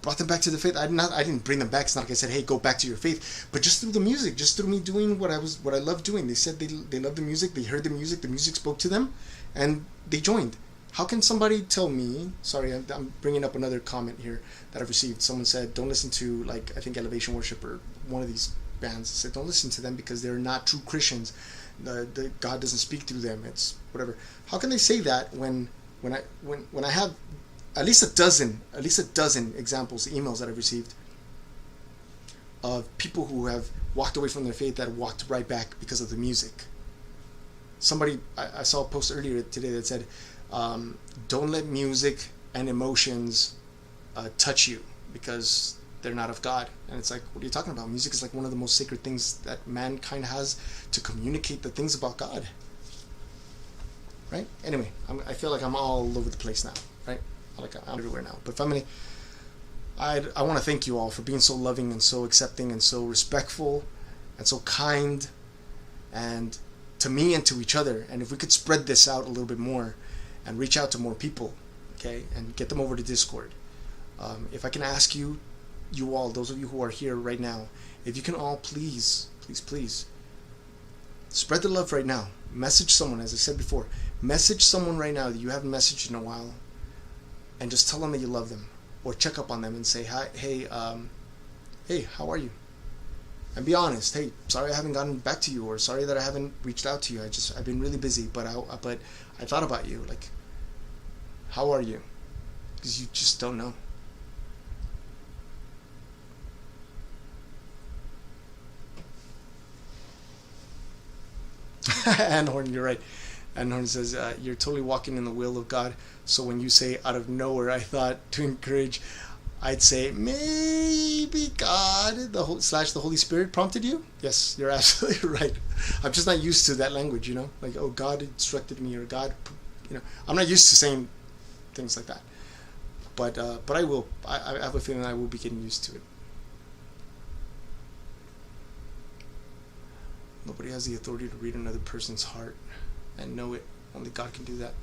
Brought them back to the faith. I didn't bring them back. It's not like I said, hey, go back to your faith. But just through the music, just through me doing what I love doing. They said they loved the music, they heard the music spoke to them, and they joined. How can somebody tell me, sorry, I'm bringing up another comment here that I've received. Someone said, don't listen to, like, I think Elevation Worship or one of these bands said, don't listen to them because they're not true Christians. The God doesn't speak through them. It's whatever. How can they say that when I have at least a dozen examples, emails that I've received of people who have walked away from their faith that walked right back because of the music. Somebody, I saw a post earlier today that said, don't let music and emotions touch you because they're not of God. And it's like, what are you talking about? Music is like one of the most sacred things that mankind has to communicate the things about God. Right? Anyway, I feel like I'm all over the place now. Right? Like I'm everywhere now. But family, I want to thank you all for being so loving and so accepting and so respectful and so kind and to me and to each other. And if we could spread this out a little bit more and reach out to more people, okay, and get them over to Discord. If I can ask you all, those of you who are here right now, if you can all please spread the love right now. Message someone, as I said before, message someone right now that you haven't messaged in a while, and just tell them that you love them. or check up on them and say, hi, hey, how are you? And be honest. Hey, sorry I haven't gotten back to you, or sorry that I haven't reached out to you. I've been really busy, but I thought about you. Like, how are you? Because you just don't know. Ann Horn, you're right. Ann Horn says, you're totally walking in the will of God. So when you say out of nowhere, I thought to encourage, I'd say maybe God, the Holy Spirit prompted you. Yes, you're absolutely right. I'm just not used to that language, like, oh, God instructed me, or God, I'm not used to saying things like that. But I will. I have a feeling I will be getting used to it. Nobody has the authority to read another person's heart and know it. Only God can do that.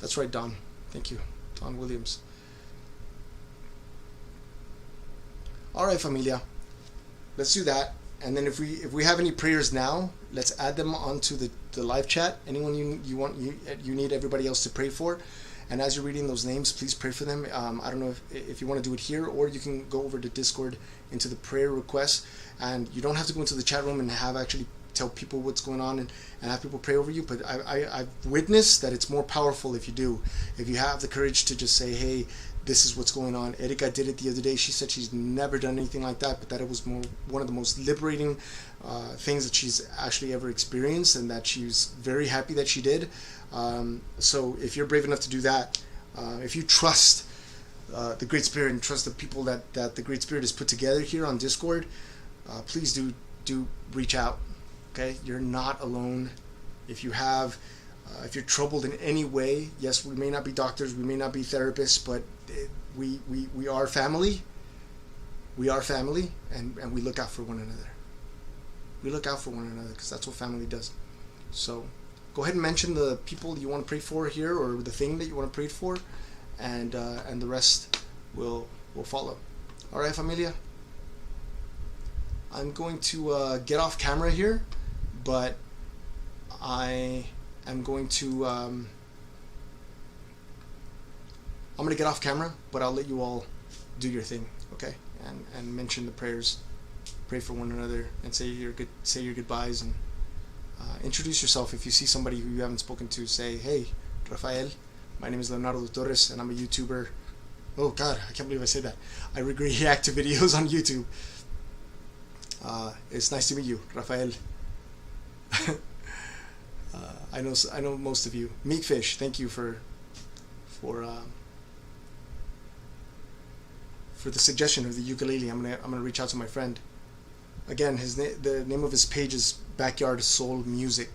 That's right, Don. Thank you, Don Williams. All right, familia. Let's do that. And then if we have any prayers now, let's add them onto the live chat. Anyone you need everybody else to pray for. And as you're reading those names, please pray for them. I don't know if you want to do it here, or you can go over to Discord into the prayer requests. And you don't have to go into the chat room and have actually tell people what's going on and have people pray over you. But I've witnessed that it's more powerful if you do. If you have the courage to just say, hey, this is what's going on. Erika did it the other day. She said she's never done anything like that, but that it was one of the most liberating things that she's actually ever experienced, and that she's very happy that she did. So if you're brave enough to do that, if you trust the Great Spirit and trust the people that the Great Spirit has put together here on Discord, please do reach out. Okay, you're not alone. If you're troubled in any way, yes, we may not be doctors, we may not be therapists, but we are family. We are family, and we look out for one another. We look out for one another because that's what family does. So go ahead and mention the people you want to pray for here, or the thing that you want to pray for, and the rest will follow. All right, familia. I'm going to get off camera here, but I am going to I'm going to get off camera, but I'll let you all do your thing, okay? And mention the prayers, pray for one another, and say your goodbyes, and introduce yourself. If you see somebody who you haven't spoken to, say, hey, Rafael, my name is Leonardo Torres, and I'm a YouTuber. Oh God, I can't believe I said that. I react to videos on YouTube. It's nice to meet you, Rafael. I know most of you. Meatfish, thank you for the suggestion of the ukulele. I'm gonna reach out to my friend. Again, the name of his page is Backyard Soul Music.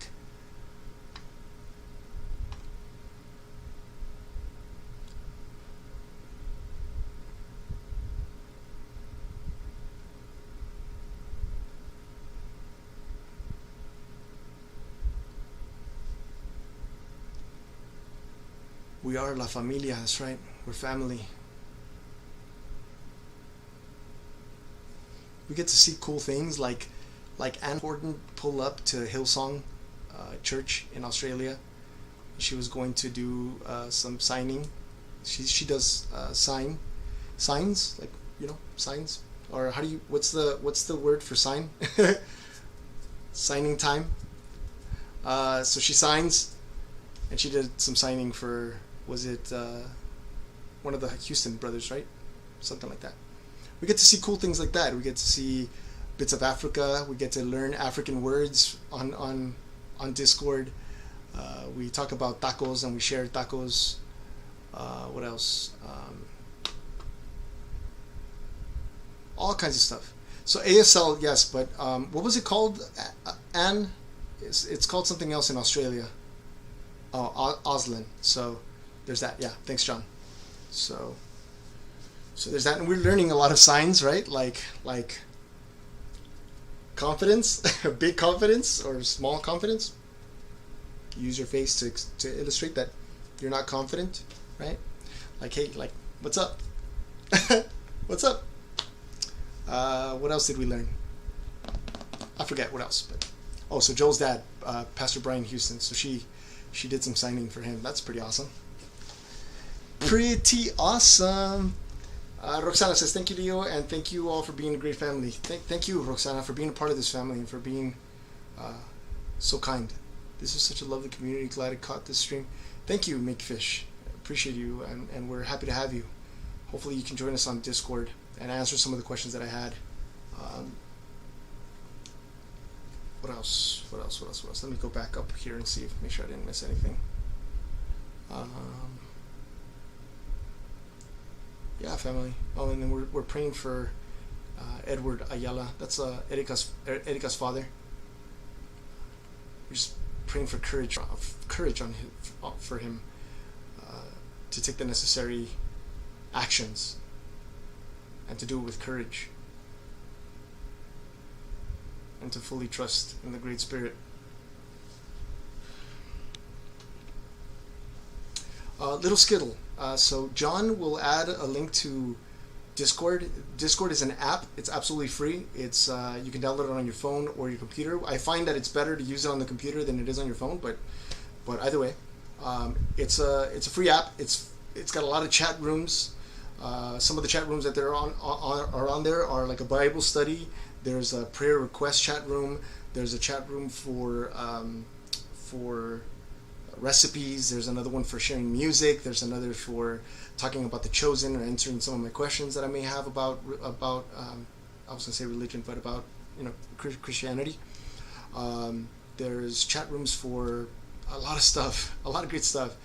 We are La Familia, that's right. We're family. We get to see cool things like Anne Horton pull up to Hillsong Church in Australia. She was going to do some signing. She does signs, like, signs, or what's the word for sign? Signing time. So she signs, and she did some signing for, was it one of the Houston brothers, right? Something like that. We get to see cool things like that. We get to see bits of Africa. We get to learn African words on Discord. We talk about tacos and we share tacos. What else? All kinds of stuff. So ASL, yes, but what was it called? Anne? It's called something else in Australia. Oh, Auslan. So there's that. Yeah, thanks, John. So there's that, and we're learning a lot of signs, right? Like confidence, big confidence, or small confidence. Use your face to illustrate that you're not confident, right? Like, hey, like, what's up? What's up? What else did we learn? I forget what else, but so Joel's dad, Pastor Brian Houston. So she did some signing for him. That's pretty awesome. Pretty awesome. Roxana says, thank you, Leo, and thank you all for being a great family. Thank you, Roxana, for being a part of this family and for being so kind. This is such a lovely community. Glad I caught this stream. Thank you, Makefish. Appreciate you, and we're happy to have you. Hopefully you can join us on Discord and answer some of the questions that I had. What else? Let me go back up here and see make sure I didn't miss anything. Yeah, family. Oh, and then we're praying for Edward Ayala. That's Erika's father. We're just praying for courage for him to take the necessary actions and to do it with courage and to fully trust in the Great Spirit. Little Skittle. So John will add a link to Discord. Discord is an app. It's absolutely free. It's you can download it on your phone or your computer. I find that it's better to use it on the computer than it is on your phone, but either way, it's a free app. It's got a lot of chat rooms. Some of the chat rooms that they're on there are like a Bible study. There's a prayer request chat room. There's a chat room for recipes. There's another one for sharing music. There's another for talking about the chosen or answering some of my questions that I may have about I was gonna say religion, but about Christianity. There's chat rooms for a lot of stuff, a lot of great stuff.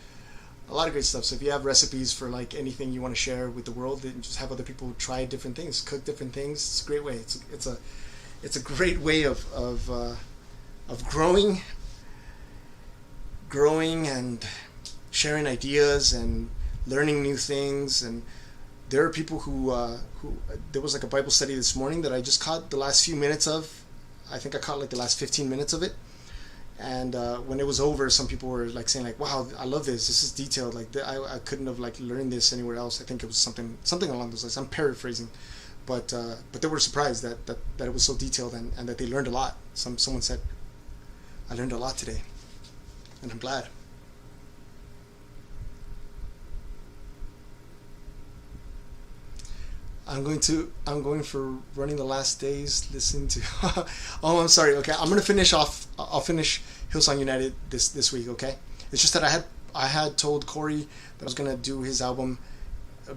So if you have recipes for like anything you want to share with the world, then just have other people try different things, cook different things. It's a great way. It's a great way of growing and sharing ideas and learning new things. And there are people who there was like a Bible study this morning that I just caught the last few minutes of. I think I caught like the last 15 minutes of it. And when it was over, some people were like saying like, "Wow, I love this. This is detailed. Like I couldn't have like learned this anywhere else." I think it was something along those lines. I'm paraphrasing, but they were surprised that it was so detailed and that they learned a lot. Someone said, "I learned a lot today," and I'm glad. I'm going for running the last days. Listening to. Oh, I'm sorry. Okay, I'm gonna finish off. I'll finish Hillsong United this week. Okay, it's just that I had told Corey that I was gonna do his album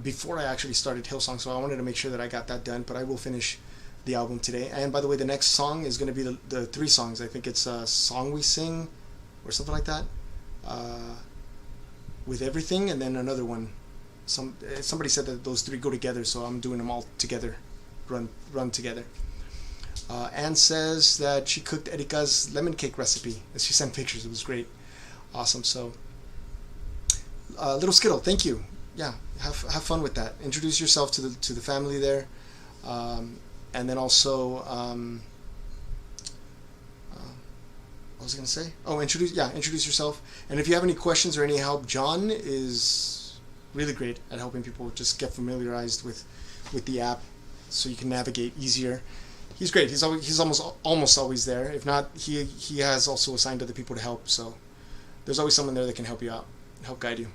before I actually started Hillsong, so I wanted to make sure that I got that done. But I will finish the album today. And by the way, the next song is gonna be the 3 songs. I think it's a Song We Sing, or something like that. With everything, and then another one. Somebody said that those 3 go together, so I'm doing them all together, run together. Anne says that she cooked Erika's lemon cake recipe. She sent pictures. It was great, awesome. So, Little Skittle, thank you. Yeah, have fun with that. Introduce yourself to the family there, and then also, what was I gonna say? Oh, introduce yourself. And if you have any questions or any help, John is really great at helping people just get familiarized with the app, so you can navigate easier. He's great. He's almost always there. If not, he has also assigned other people to help. So there's always someone there that can help you out, help guide you.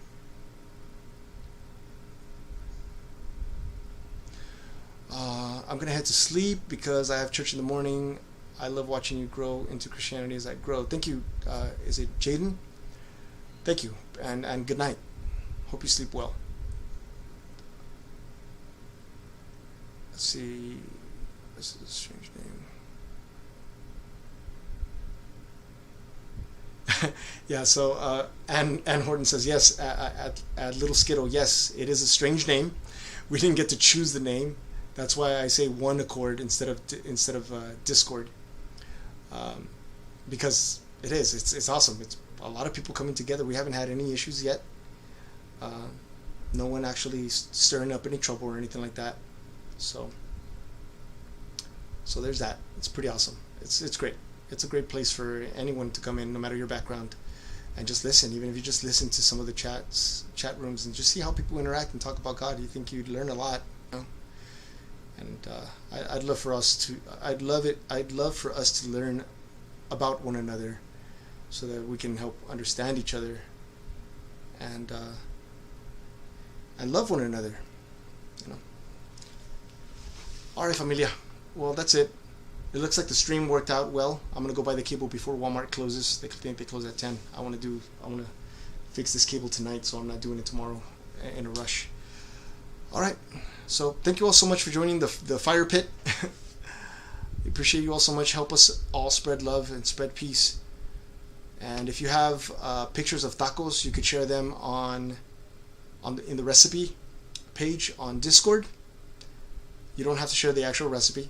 I'm gonna head to sleep because I have church in the morning. I love watching you grow into Christianity as I grow. Thank you. Is it Jaden? Thank you, and good night. Hope you sleep well. Let's see. This is a strange name. Yeah, so Ann Horton says, yes, at Little Skittle, yes, it is a strange name. We didn't get to choose the name. That's why I say One Accord instead of Discord. Because it's awesome. It's a lot of people coming together. We haven't had any issues yet. No one actually stirring up any trouble or anything like that. So there's that. It's pretty awesome. It's great. It's a great place for anyone to come in, no matter your background, and just listen. Even if you just listen to some of the chat rooms and just see how people interact and talk about God, you think you'd learn a lot. And I'd love for us to learn about one another, so that we can help understand each other and love one another. All right, familia. Well, that's it. It looks like the stream worked out well. I'm gonna go buy the cable before Walmart closes. They think they close at 10. I want to fix this cable tonight, so I'm not doing it tomorrow in a rush. All right. So thank you all so much for joining the fire pit. We appreciate you all so much. Help us all spread love and spread peace. And if you have pictures of tacos, you could share them in the recipe page on Discord. You don't have to share the actual recipe,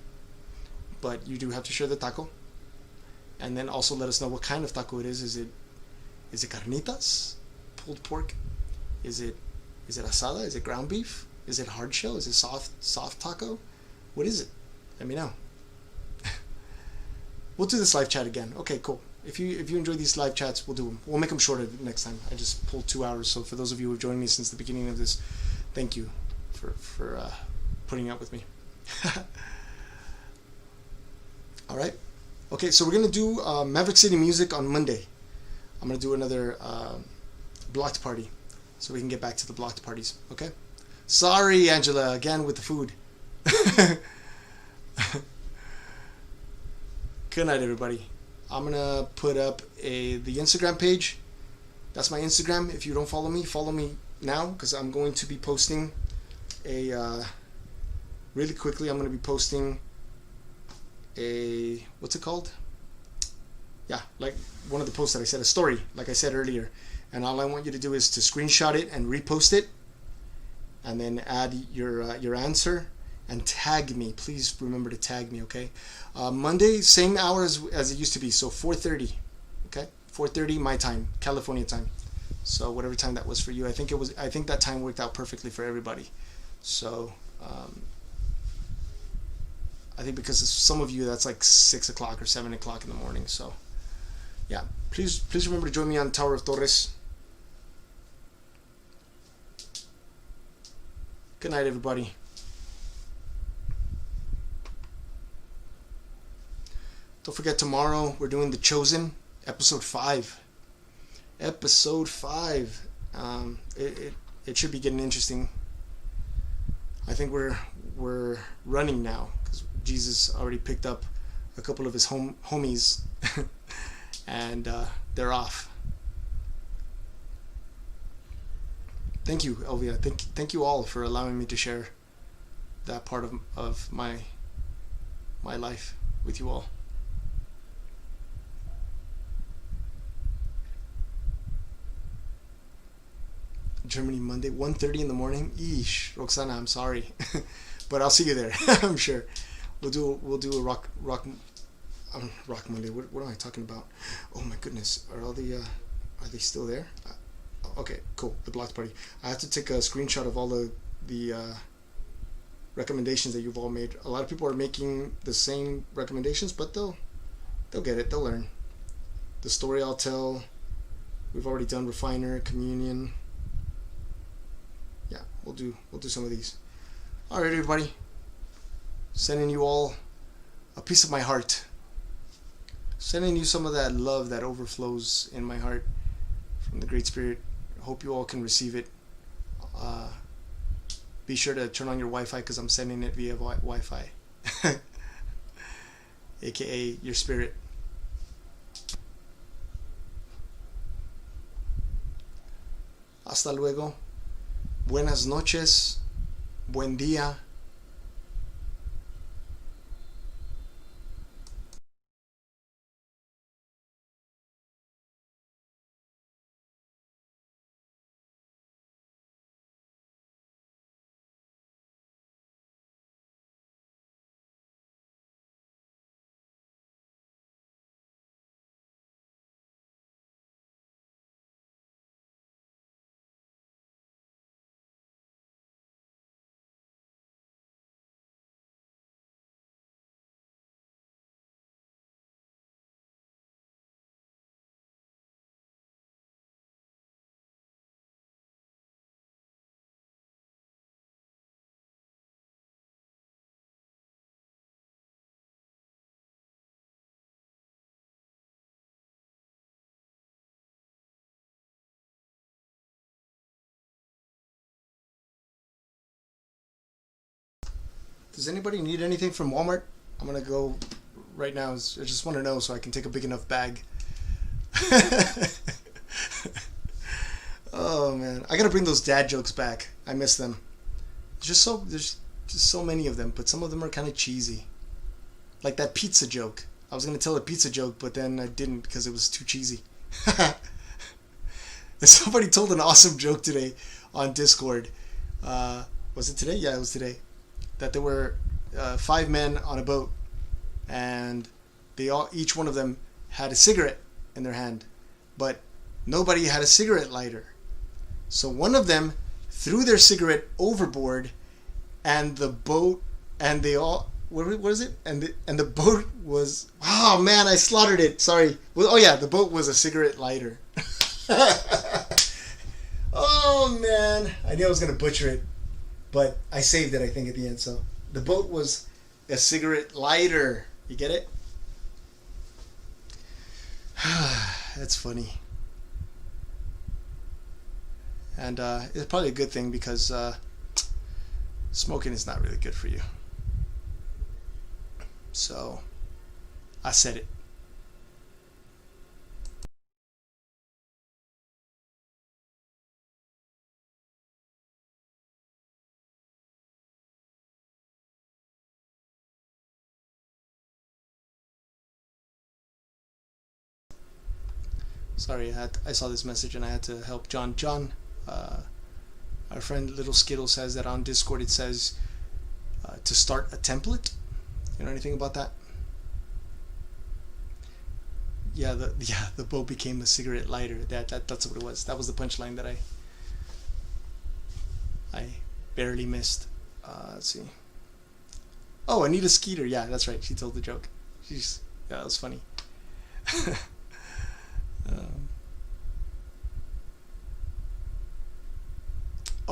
but you do have to share the taco. And then also let us know what kind of taco it is. Is it carnitas, pulled pork? Is it asada? Is it ground beef? Is it hard shell? Is it soft taco? What is it? Let me know. We'll do this live chat again. Okay, cool. If you enjoy these live chats, we'll do them. We'll make them shorter next time. I just pulled 2 hours, so for those of you who have joined me since the beginning of this, thank you for putting up with me. All right. Okay, so we're gonna do Maverick City Music on Monday. I'm gonna do another blocked party, so we can get back to the blocked parties. Okay. Sorry, Angela, again with the food. Good night, everybody. I'm gonna put up the Instagram page. That's my Instagram. If you don't follow me now, because I'm going to be posting really quickly. I'm gonna be posting what's it called? Yeah, like one of the posts that I said, a story, like I said earlier. And all I want you to do is to screenshot it and repost it, and then add your answer and tag me. Please remember to tag me, okay? Monday, same hours as it used to be, so 4:30, okay? 4:30 my time, California time. So whatever time that was for you, I think that time worked out perfectly for everybody. So I think because some of you that's like 6 o'clock or 7 o'clock in the morning. So yeah, please remember to join me on Tower of Torres. Good night, everybody. Don't forget, tomorrow we're doing The Chosen, episode 5. Episode 5. It should be getting interesting. I think we're running now because Jesus already picked up a couple of his homies, and they're off. Thank you, Elvia. Thank you all for allowing me to share that part of my life with you all. Germany Monday, 1:30 in the morning. Eesh, Roxana, I'm sorry, but I'll see you there. I'm sure. We'll do a rock Monday. What am I talking about? Oh my goodness, are they still there? Okay, cool. The blocked party. I have to take a screenshot of all the recommendations that you've all made. A lot of people are making the same recommendations, but they'll get it. They'll learn. The story I'll tell. We've already done Refiner, Communion. Yeah, we'll do some of these. All right, everybody. Sending you all a piece of my heart. Sending you some of that love that overflows in my heart from the Great Spirit. Hope you all can receive it. Be sure to turn on your Wi-Fi because I'm sending it via Wi-Fi, aka your spirit. Hasta luego. Buenas noches. Buen día. Does anybody need anything from Walmart? I'm gonna go right now. I just want to know so I can take a big enough bag. Oh man, I gotta bring those dad jokes back. I miss them. There's just so many of them, but some of them are kind of cheesy. Like that pizza joke. I was gonna tell a pizza joke, but then I didn't because it was too cheesy. Somebody told an awesome joke today on Discord. Was it today? Yeah, it was today. That there were 5 men on a boat, and each one of them had a cigarette in their hand, but nobody had a cigarette lighter. So one of them threw their cigarette overboard, and the boat, and they all, what is it? And the boat was, oh man, I slaughtered it. Sorry. Well, oh yeah, the boat was a cigarette lighter. Oh man, I knew I was gonna butcher it, but I saved it, I think, at the end. So the boat was a cigarette lighter. You get it? That's funny. And it's probably a good thing because smoking is not really good for you. So I said it. Sorry, I saw this message and I had to help John. John, our friend Little Skittle says that on Discord it says to start a template. You know anything about that? Yeah, the boat became a cigarette lighter. That's what it was. That was the punchline that I barely missed. Let's see. Oh, Anita Skeeter. Yeah, that's right. She told the joke. Yeah, that was funny.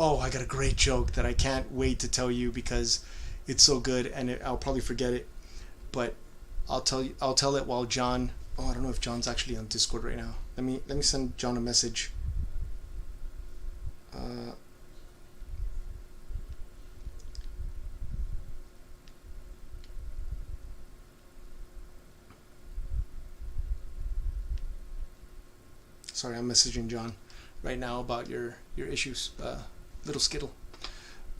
Oh, I got a great joke that I can't wait to tell you because it's so good, and I'll probably forget it, but I'll tell it while John. Oh, I don't know if John's actually on Discord right now. Let me send John a message. Sorry, I'm messaging John right now about your issues, Little Skittle.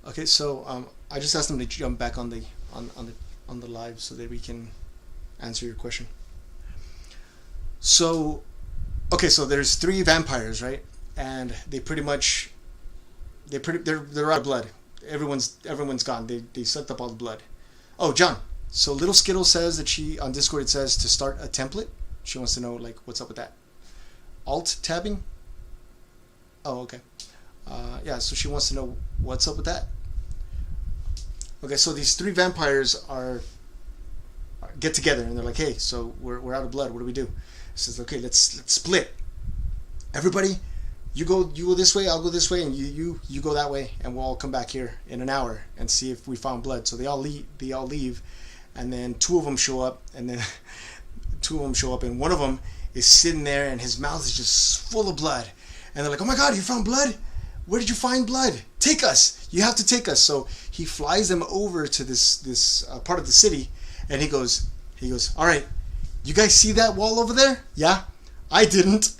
Okay, so I just asked him to jump back on the live so that we can answer your question. So, okay, so there's 3 vampires, right? And they're out of blood. Everyone's gone. They sucked up all the blood. Oh, John. So Little Skittle says that on Discord it says to start a template. She wants to know like what's up with that. Alt tabbing. Oh, okay. Yeah, so she wants to know what's up with that. Okay, so these 3 vampires get together and they're like, hey, so we're out of blood. What do we do? He says, okay, let's split. Everybody, you go this way, I'll go this way, and you go that way, and we'll all come back here in an hour and see if we found blood. So they all leave, and then 2 of them show up, and then 2 of them show up, and one of them is sitting there, and his mouth is just full of blood. And they're like, oh my God, you found blood? Where did you find blood? Take us. You have to take us. So he flies them over to this part of the city, and he goes, all right, you guys see that wall over there? Yeah, I didn't.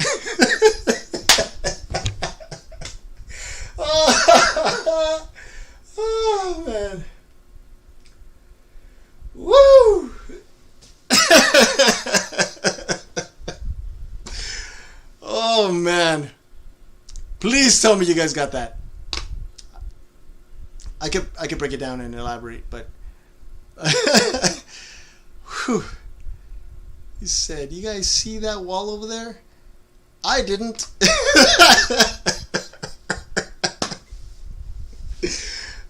Oh man. Woo! Oh man. Please tell me you guys got that. I could break it down and elaborate, but whew. He said, you guys see that wall over there? I didn't.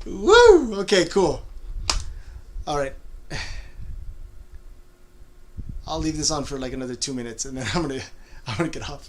Woo! Okay, cool. All right. I'll leave this on for like another 2 minutes, and then I'm gonna get off.